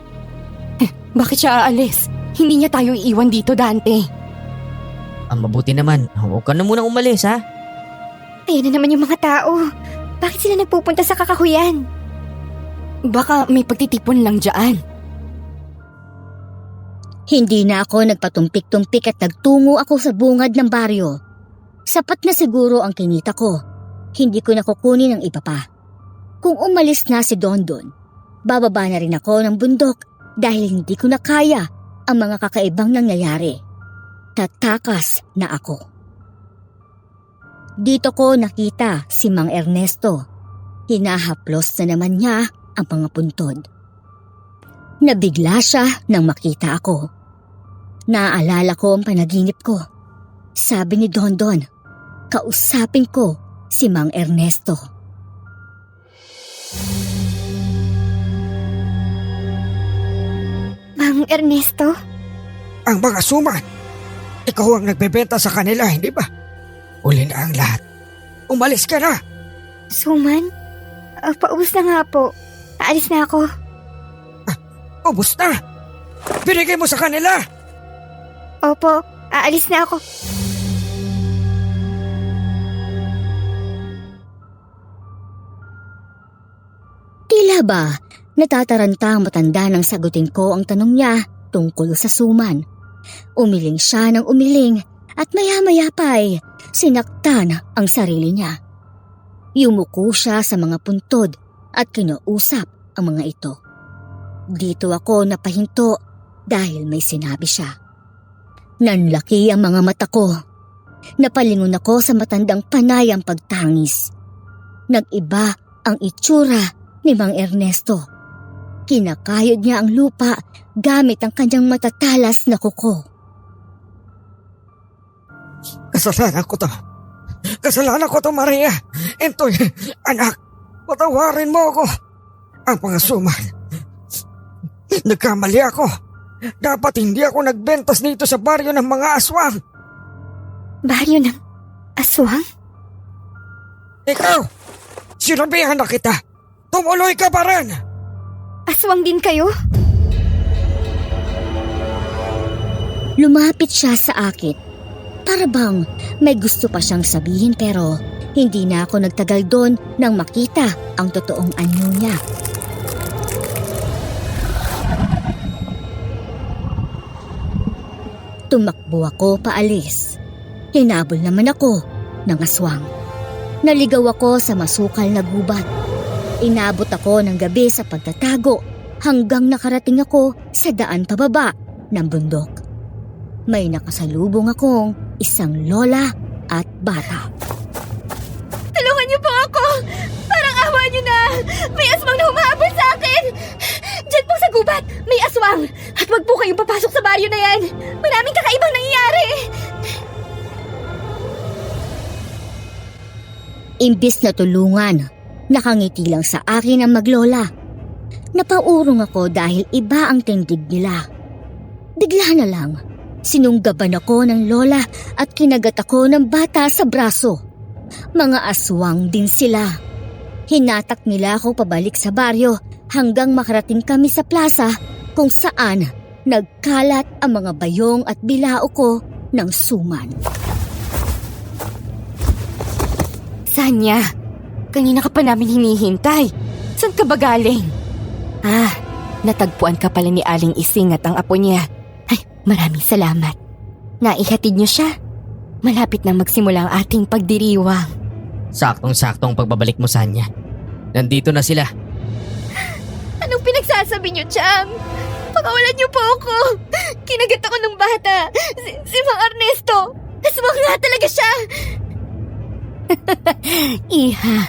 F: Bakit siya aalis? Hindi niya tayo iiwan dito, Dante.
D: Ang mabuti naman. Huwag ka na munang umalis ha.
C: Ayun na naman yung mga tao. Bakit sila nagpupunta sa kakahuyan?
F: Baka may pagtitipon lang dyan.
B: Hindi na ako nagpatumpik-tumpik at nagtungo ako sa bungad ng baryo. Sapat na siguro ang kinita ko. Hindi ko na kukunin ang iba pa. Kung umalis na si Dondon, bababa na rin ako ng bundok dahil hindi ko na kaya ang mga kakaibang nangyayari. Tatakas na ako. Dito ko nakita si Mang Ernesto. Hinahaplos na naman niya ang mga puntod. Nabigla siya nang makita ako. Naaalala ko ang panaginip ko. Sabi ni Dondon, kausapin ko si Mang Ernesto.
C: Mang Ernesto?
E: Ang mga suman. Ikaw ang nagbebenta sa kanila, hindi ba? Uli na ang lahat. Umalis ka na.
C: Suman? Paubos na nga po. Aalis na ako.
E: Ubus na. Binigay mo sa kanila.
C: Opo, aalis na ako.
B: Tila ba natataranta ang matanda nang sagutin ko ang tanong niya tungkol sa suman. Umiling siya ng umiling at maya-maya pa'y sinaktan ang sarili niya. Yumuko siya sa mga puntod at kinausap ang mga ito. Dito ako napahinto dahil may sinabi siya. Nanlaki ang mga mata ko. Napalingon ako sa matandang panay ang pagtangis. Nag-iba ang itsura ni Mang Ernesto. Kinakayod niya ang lupa gamit ang kanyang matatalas na kuko.
E: Kasalanan ko to. Kasalanan ko to, Maria. Entoy, anak, patawarin mo ako. Ang mga suman. Nagkamali ako. Dapat hindi ako nagbentas dito sa baryo ng mga aswang.
C: Baryo ng aswang?
E: Ikaw, sinabihan na kita. Tumuloy ka pa rin.
C: Aswang din kayo?
B: Lumapit siya sa akin. Para bang may gusto pa siyang sabihin pero hindi na ako nagtagal doon nang makita ang totoong anyo niya. Tumakbo ako paalis. Hinabol naman ako ng aswang. Naligaw ako sa masukal na gubat. Inabot ako ng gabi sa pagtatago hanggang nakarating ako sa daan pababa ng bundok. May nakasalubong akong isang lola at bata.
C: Tulungan niyo po ako! Parang awa niyo na! May aswang na humahabol sa akin! Diyan po sa gubat, may aswang! At wag po kayong papasok sa baryo na yan! Maraming kakaibang nangyayari!
B: Imbis na tulungan, nakangiti lang sa akin ang maglola. Napaurong ako dahil iba ang tindig nila. Bigla na lang, Sinunggaban ako ng lola at kinagat ako ng bata sa braso. Mga aswang din sila. Hinatak nila ako pabalik sa baryo hanggang makarating kami sa plaza kung saan nagkalat ang mga bayong at bilao ko ng suman.
F: Sanya, kanina ka pa namin hinihintay. Saan ka ba galing? Natagpuan ka pala ni Aling Ising at ang apo niya. Ay, maraming salamat. Naihatid niyo siya. Malapit na magsimula ang ating pagdiriwang.
D: Saktong-saktong pagbabalik mo, Sanya. Nandito na sila.
C: Anong pinagsasabi niyo, Chang? Pakawalan niyo po ako. Kinagat ako ng bata. Si Mang Ernesto. Aswang nga talaga siya.
F: Iha,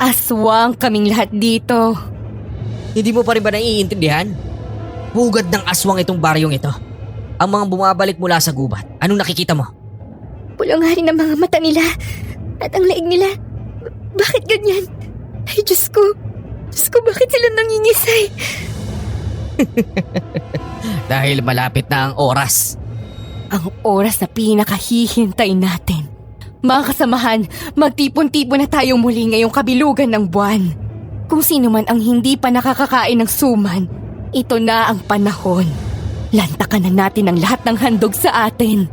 F: aswang kaming lahat dito.
D: Hindi mo pa rin ba naiintindihan? Pugad ng aswang itong baryong ito. Ang mga bumabalik mula sa gubat. Anong nakikita mo?
C: Pulang nga rin ang mga mata nila. At ang leeg nila. Bakit ganyan? Ay, Diyos ko. Diyos ko, bakit sila nangingisay?
D: Dahil malapit na ang oras.
F: Ang oras na pinakahihintay natin. Mga kasamahan, magtipon-tipon na tayo muli ngayong kabilugan ng buwan. Kung sino man ang hindi pa nakakakain ng suman, ito na ang panahon. Lantakan na natin ang lahat ng handog sa atin.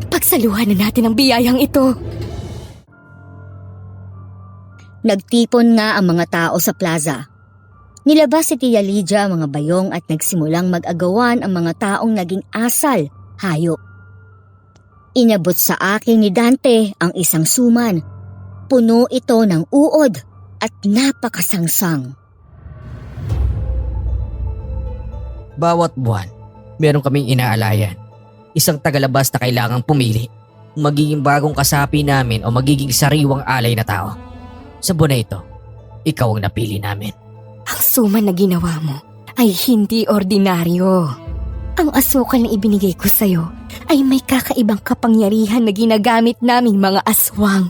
F: Pagsaluhan na natin ang biyayang ito.
B: Nagtipon nga ang mga tao sa plaza. Nilabas si Tia Lydia ang mga bayong at nagsimulang mag-agawan ang mga taong naging asal, hayop. Inabot sa akin ni Dante ang isang suman. Puno ito ng uod at napakasangsang.
D: Bawat buwan, meron kaming inaalayan. Isang tagalabas na kailangang pumili. Magiging bagong kasapi namin o magiging sariwang alay na tao. Sa buwan na ito, ikaw ang napili namin.
F: Ang suman na ginawa mo ay hindi ordinaryo. Ang asukal na ibinigay ko sa'yo ay may kakaibang kapangyarihan na ginagamit naming mga aswang.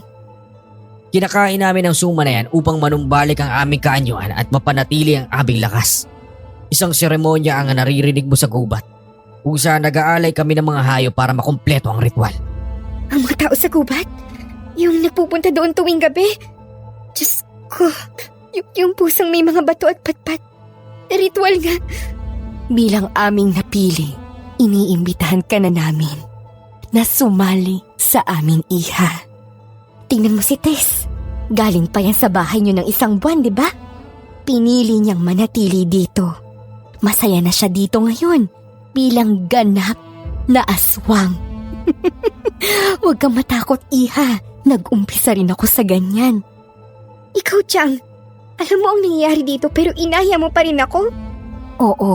D: Kinakain namin ang suma na yan upang manumbalik ang aming kaanyuan at mapanatili ang aming lakas. Isang seremonya ang naririnig mo sa gubat, kung saan nag-aalay kami ng mga hayop para makumpleto ang ritual.
C: Ang mga tao sa gubat? Yung nagpupunta doon tuwing gabi? Diyos ko, yung pusang may mga bato at patpat. Ritual nga.
F: Bilang aming napili, iniimbitahan ka na namin na sumali sa aming iha. Tingnan mo si Tess. Galing pa yan sa bahay niyo ng isang buwan, di ba? Pinili niyang manatili dito. Masaya na siya dito ngayon bilang ganap na aswang. Huwag kang matakot, iha. Nag-umpisa rin ako sa ganyan.
C: Ikaw, Chang. Alam mo ang nangyayari dito pero inaya mo pa rin ako?
F: Oo,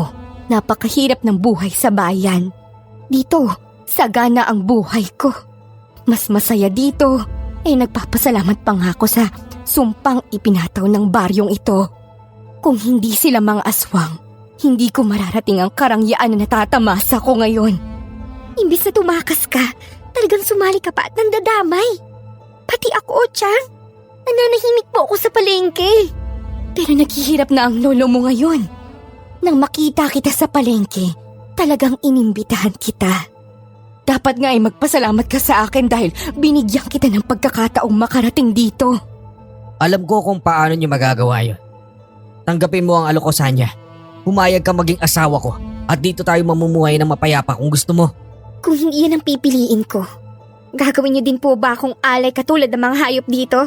F: napakahirap ng buhay sa bayan. Dito, sagana ang buhay ko. Mas masaya dito. Nagpapasalamat pa nga ako sa sumpang ipinataw ng baryong ito. Kung hindi sila mga aswang, hindi ko mararating ang karangyaan na natatamasa ko ngayon.
C: Imbis na tumakas ka, talagang sumali ka pa at nandadamay. Pati ako, Chang. Nananahimik po ako sa palengke.
F: Pero naghihirap na ang lolo mo ngayon. Nang makita kita sa palengke, talagang inimbitahan kita. Dapat nga ay magpasalamat ka sa akin dahil binigyan kita ng pagkakataong makarating dito.
D: Alam ko kung paano niyo magagawa yun. Tanggapin mo ang alok ko, Sanya. Humayag ka maging asawa ko at dito tayo mamumuhay ng mapayapa kung gusto mo.
C: Kung hindi yan ang pipiliin ko, gagawin niyo din po ba akong alay katulad ng mga hayop dito?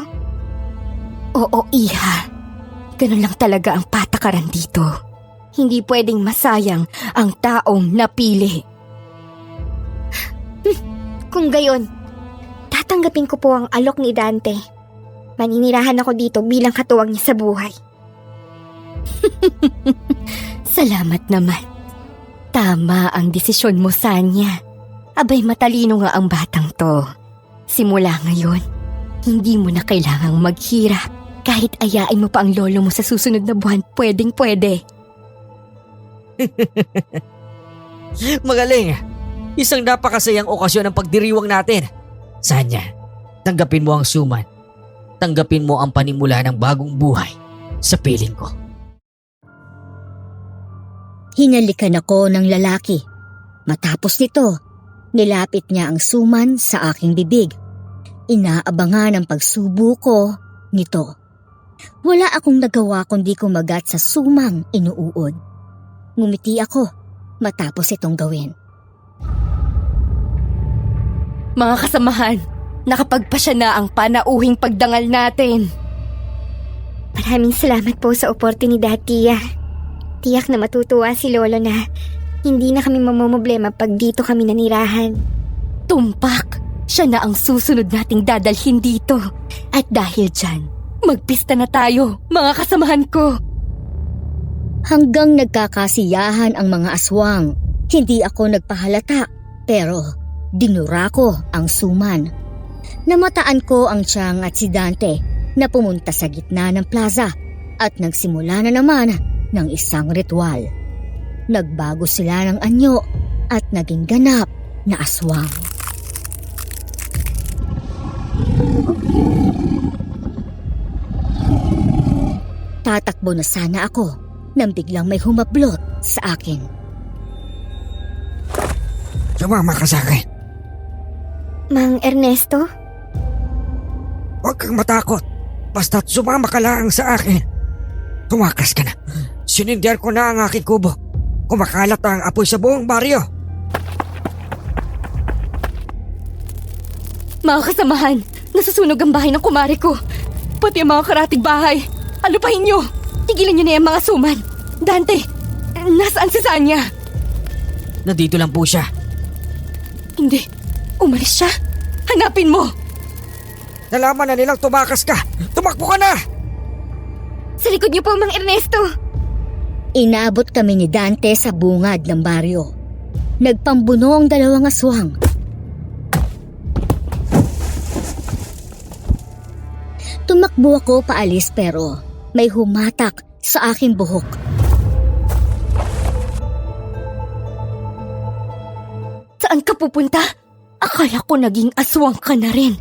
F: Oo, iha. Ganun lang talaga ang patakaran dito. Hindi pwedeng masayang ang taong napili.
C: Kung gayon, tatanggapin ko po ang alok ni Dante. Maninirahan ako dito bilang katuwang niya sa buhay.
F: Salamat naman. Tama ang desisyon mo, Sanya. Abay, matalino nga ang batang to. Simula ngayon, hindi mo na kailangang maghirap. Kahit ayain mo pa ang lolo mo sa susunod na buwan, pwedeng-pwede.
D: Magaling! Isang napakasayang okasyon ang pagdiriwang natin. Sanya, tanggapin mo ang suman. Tanggapin mo ang panimula ng bagong buhay sa piling ko.
B: Hinalikan ako ng lalaki. Matapos nito, Nilapit niya ang suman sa aking bibig. Inaabangan ang pagsubo ko nito. Wala akong nagawa kundi kumagat sa sumang inuuod. Ngumiti ako matapos itong gawin.
F: Mga kasamahan, nakapagpasya na ang panauhing pagdangal natin.
C: Maraming salamat po sa oportunidad, Tia. Tiyak na matutuwa si Lolo na hindi na kami mamumblema pag dito kami nanirahan.
F: Tumpak, siya na ang susunod nating dadalhin dito. At dahil dyan, magpista na tayo, mga kasamahan ko.
B: Hanggang nagkakasiyahan ang mga aswang. Hindi ako nagpahalata, pero dinura ko ang suman. Namataan ko ang Chang at si Dante na pumunta sa gitna ng plaza at nagsimula na naman ng isang ritual. Nagbago sila ng anyo at naging ganap na aswang. Tatakbo na sana ako nang biglang may humablot sa akin.
E: Sumama ka sa akin.
C: Mang Ernesto?
E: Huwag kang matakot. Basta't sumama ka lang sa akin. Tumakas ka na. Sinindihan ko na ang aking kubo. Kumakalat ang apoy sa buong baryo.
F: Mga kasamahan, nasusunog ang bahay ng kumari ko. Pati ang mga karatig bahay. Alupahin nyo! Tigilan nyo na yung mga suman. Dante, nasaan si Sanya?
D: Nandito lang po siya.
F: Hindi, umalis siya. Hanapin mo!
E: Nalaman na nilang tumakas ka. Tumakbo ka na!
C: Sa likod niyo po, Mang Ernesto.
B: Inabot kami ni Dante sa bungad ng baryo. Nagpambuno ang dalawang aswang. Tumakbo ako paalis pero may humatak sa aking buhok.
F: Saan ka pupunta? Akala ko naging aswang ka na rin.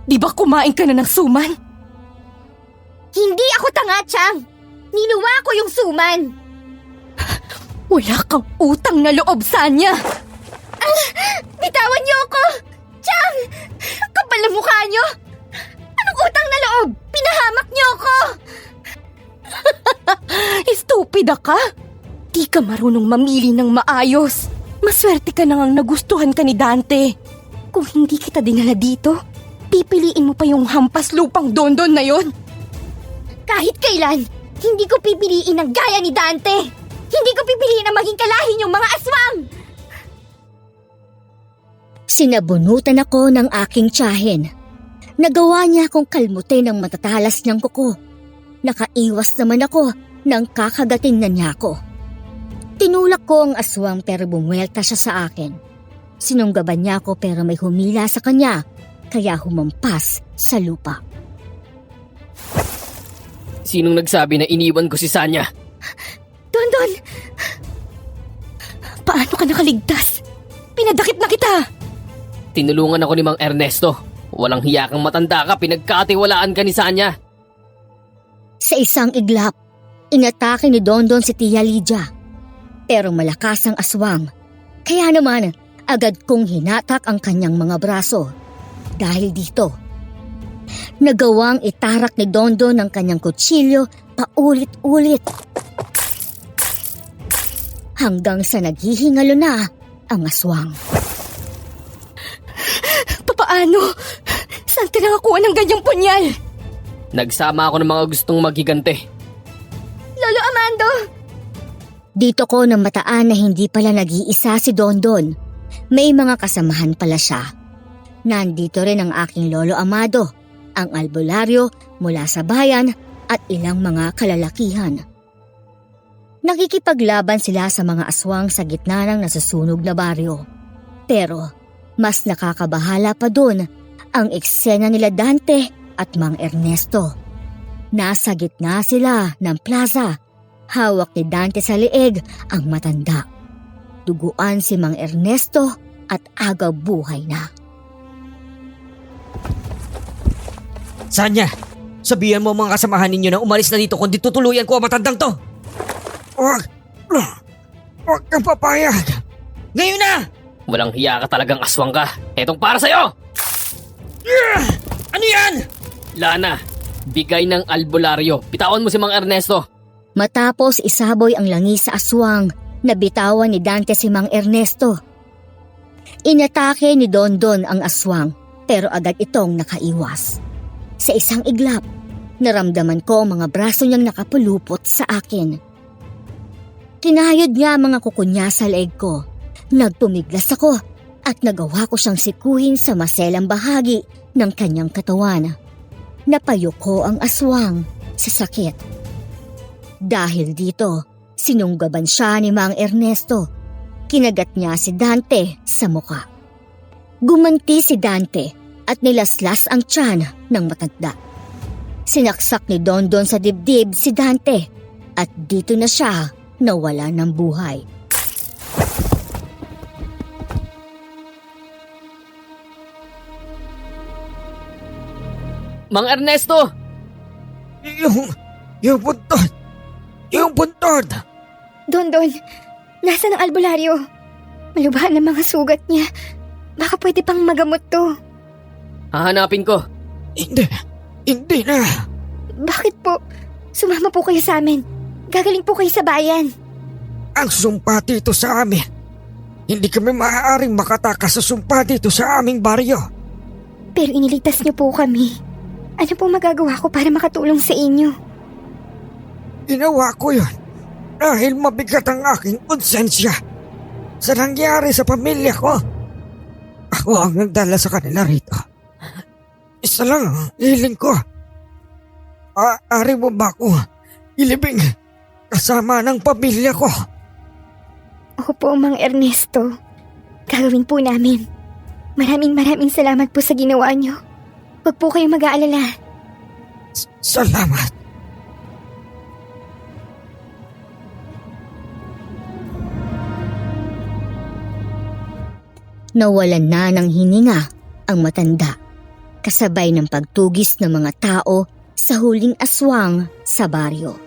F: Di ba kumain ka na ng suman?
C: Hindi ako tanga, Chang. Niluwa ko yung suman.
F: Wala kang utang na loob, Sanya.
C: Bitawan niyo ako! Chang! Kapal na mukha niyo! Anong utang na loob? Pinahamak niyo ako!
F: Estupida ka? Di ka marunong mamili ng maayos. Maswerte ka na ngang nagustuhan ka ni Dante. Kung hindi kita dinala dito, pipiliin mo pa yung hampas lupang dondon na yon.
C: Kahit kailan, hindi ko pipiliin ang gaya ni Dante! Hindi ko pipiliin ang maging kalahin yung mga aswang!
B: Sinabunutan ako ng aking tiyahin. Nagawa niya akong kalmutin ng matatalas niyang kuko. Nakaiwas naman ako nang kakagating na niya ako. Tinulak ko ang aswang pero bumuelta siya sa akin. Sinunggaban niya ako pero may humila sa kanya kaya humampas sa lupa.
A: Sinong nagsabi na iniwan ko si Sanya?
C: Dondon!
F: Paano ka nakaligtas? Pinadakip na kita!
A: Tinulungan ako ni Mang Ernesto. Walang hiya kang matanda ka, pinagkatiwalaan ka ni Sanya.
B: Sa isang iglap, inatake ni Dondon si Tia Lydia. Pero malakas ang aswang. Kaya naman, agad kong hinatak ang kanyang mga braso. Dahil dito, nagawang itarak ni Dondon ang kanyang kutsilyo paulit-ulit. Hanggang sa naghihingalo na ang aswang.
F: Paano? Saan ka nakakuha ng ganyang punyal?
A: Nagsama ako ng mga gustong maghigante.
C: Lolo Amando!
B: Dito ko namataan na hindi pala nag-iisa si Dondon. May mga kasamahan pala siya. Nandito rin ang aking lolo Amado, ang albularyo mula sa bayan at ilang mga kalalakihan. Nakikipaglaban sila sa mga aswang sa gitna ng nasusunog na baryo. Pero mas nakakabahala pa dun ang eksena nila Dante at Mang Ernesto. Nasa gitna sila ng plaza. Hawak ni Dante sa leeg ang matanda. Duguan si Mang Ernesto at agaw buhay na.
D: Sanya, sabihan mo ang mga kasamahan ninyo na umalis na dito kundi tutuluyan ko ang matandang to.
E: Huwag kang papayag.
D: Ngayon na!
A: Walang hiya ka talagang aswang ka. Etong para sa'yo!
E: Ano yan?
A: Lana, bigay ng albularyo. Bitawan mo si Mang Ernesto.
B: Matapos isaboy ang langis sa aswang, nabitawan ni Dante si Mang Ernesto. Inatake ni Dondon ang aswang pero agad itong nakaiwas. Sa isang iglap, naramdaman ko ang mga braso niyang nakapulupot sa akin. Kinahayod niya ang mga kuko niya sa leeg ko. Nagpumiglas ako at nagawa ko siyang sikuhin sa maselang bahagi ng kanyang katawan. Napayuko ang aswang sa sakit. Dahil dito, sinunggaban siya ni Mang Ernesto. Kinagat niya si Dante sa muka. Gumanti si Dante at nilaslas ang tiyan ng matanda. Sinaksak ni Dondon sa dibdib si Dante at dito na siya nawala ng buhay.
A: Mang Ernesto!
E: Yung buntod! Yung buntod!
C: Dondon, nasa ng albularyo? Malubhan ang mga sugat niya. Baka pwede pang magamot to.
A: Hahanapin ko.
E: Hindi na.
C: Bakit po? Sumama po kayo sa amin. Gagaling po kayo sa bayan.
E: Ang sumpa dito sa amin. Hindi kami maaaring makatakas sa sumpa dito sa aming baryo.
C: Pero iniligtas niyo po kami. Ano po magagawa ko para makatulong sa inyo?
E: Ginawa ko yun dahil mabigat ang aking konsensya sa nangyari sa pamilya ko. Ako ang nagdala sa kanila rito. Isa lang ang hiling ko. Ari mo ba ako ilibing kasama ng pamilya ko?
C: Opo, Mang Ernesto. Gagawin po namin. Maraming salamat po sa ginawa niyo. Huwag po kayong mag-aalala.
E: Salamat.
B: Nawalan na ng hininga ang matanda, kasabay ng pagtugis ng mga tao sa huling aswang sa baryo.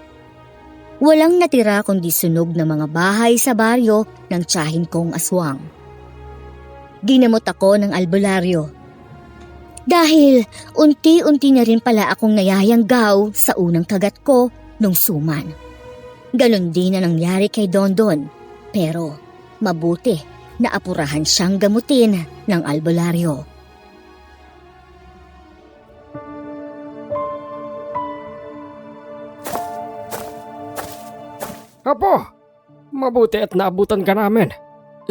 B: Walang natira kundi sunog ng mga bahay sa baryo ng tiyahin kong aswang. Ginamot ako ng albularyo. Dahil unti-unti na rin pala akong nayayanggaw sa unang kagat ko nung suman. Ganon din na nangyari kay Dondon, pero mabuti na apurahan siyang gamutin ng albularyo.
A: Apo, mabuti at naabutan ka namin.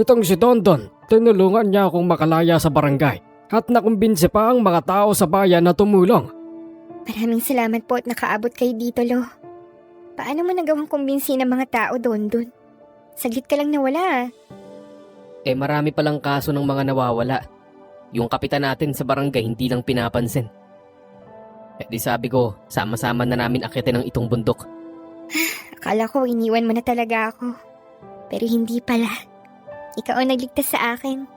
A: Itong si Dondon, tinulungan niya akong makalaya sa barangay at nakumbinsi pa ang mga tao sa bayan na tumulong.
C: Maraming salamat po at nakaabot kayo dito, Lo. Paano mo nagawang kumbinsi ng mga tao, Dondon? Saglit ka lang nawala, ah.
A: Marami palang kaso ng mga nawawala. Yung kapitan natin sa barangay hindi lang pinapansin. Di sabi ko, sama-sama na namin akitin ang itong bundok.
C: Akala ko iniwan mo na talaga ako. Pero hindi pala. Ikaw ang nagligtas sa akin.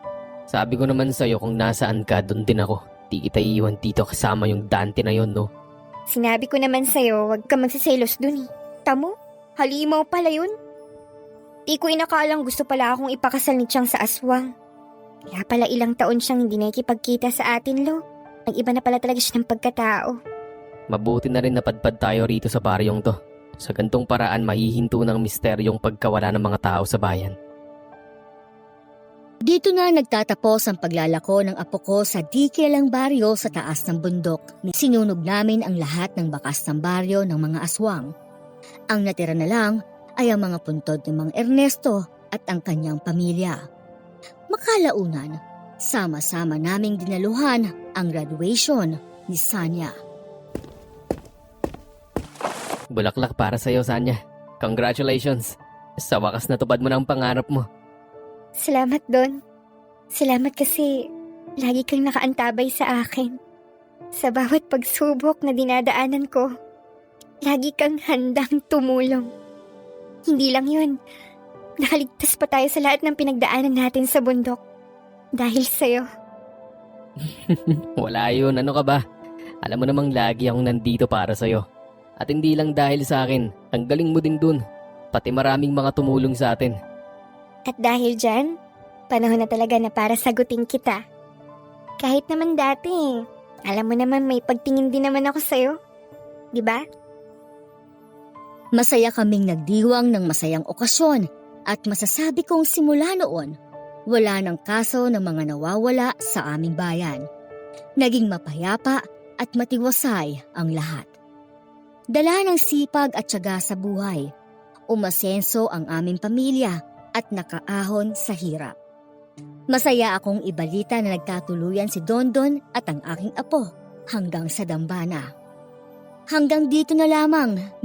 A: Sabi ko naman sa'yo kung nasaan ka, doon din ako. Di kita iiwan dito kasama yung Dante na yon, no?
C: Sinabi ko naman sa'yo, huwag ka magsiselos dun eh. Tamo, halimaw pala yun. Di ko inakalang gusto pala akong ipakasal ni Chang sa aswang. Kaya pala ilang taon siyang hindi nakikipagkita sa atin, Lo. Nag-iba na pala talaga siya ng pagkatao.
A: Mabuti na rin napadpad tayo rito sa baryong to. Sa gantong paraan mahihinto ng misteryong pagkawala ng mga tao sa bayan.
B: Dito na nagtatapos ang paglalako ng apo ko sa di kilalang baryo sa taas ng bundok. Sinunog namin ang lahat ng bakas ng baryo ng mga aswang. Ang natira na lang ay ang mga puntod ni Mang Ernesto at ang kanyang pamilya. Makalaunan, sama-sama naming dinaluhan ang graduation ni Sanya.
A: Bulaklak para sa'yo, Sanya. Congratulations. Sa wakas natupad mo na ang pangarap mo.
C: Salamat, Don. Salamat kasi lagi kang nakaantabay sa akin. Sa bawat pagsubok na dinadaanan ko, lagi kang handang tumulong. Hindi lang yun, nakaligtas pa tayo sa lahat ng pinagdaanan natin sa bundok. Dahil sa'yo.
A: Wala yun, ano ka ba? Alam mo namang lagi akong nandito para sa'yo. At hindi lang dahil sa akin, ang galing mo din dun. Pati maraming mga tumulong sa atin.
C: At dahil dyan, Panahon na talaga na para sagutin kita. Kahit naman dati, alam mo naman may pagtingin din naman ako sa'yo. Di ba?
B: Masaya kaming nagdiwang ng masayang okasyon at masasabi kong simula noon, wala ng kaso ng mga nawawala sa aming bayan. Naging mapayapa at matiwasay ang lahat. Dala ng sipag at tiyaga sa buhay, umasenso ang aming pamilya at nakaahon sa hirap. Masaya akong ibalita na nagkatuluyan si Dondon at ang aking apo hanggang sa dambana. Hanggang dito na lamang.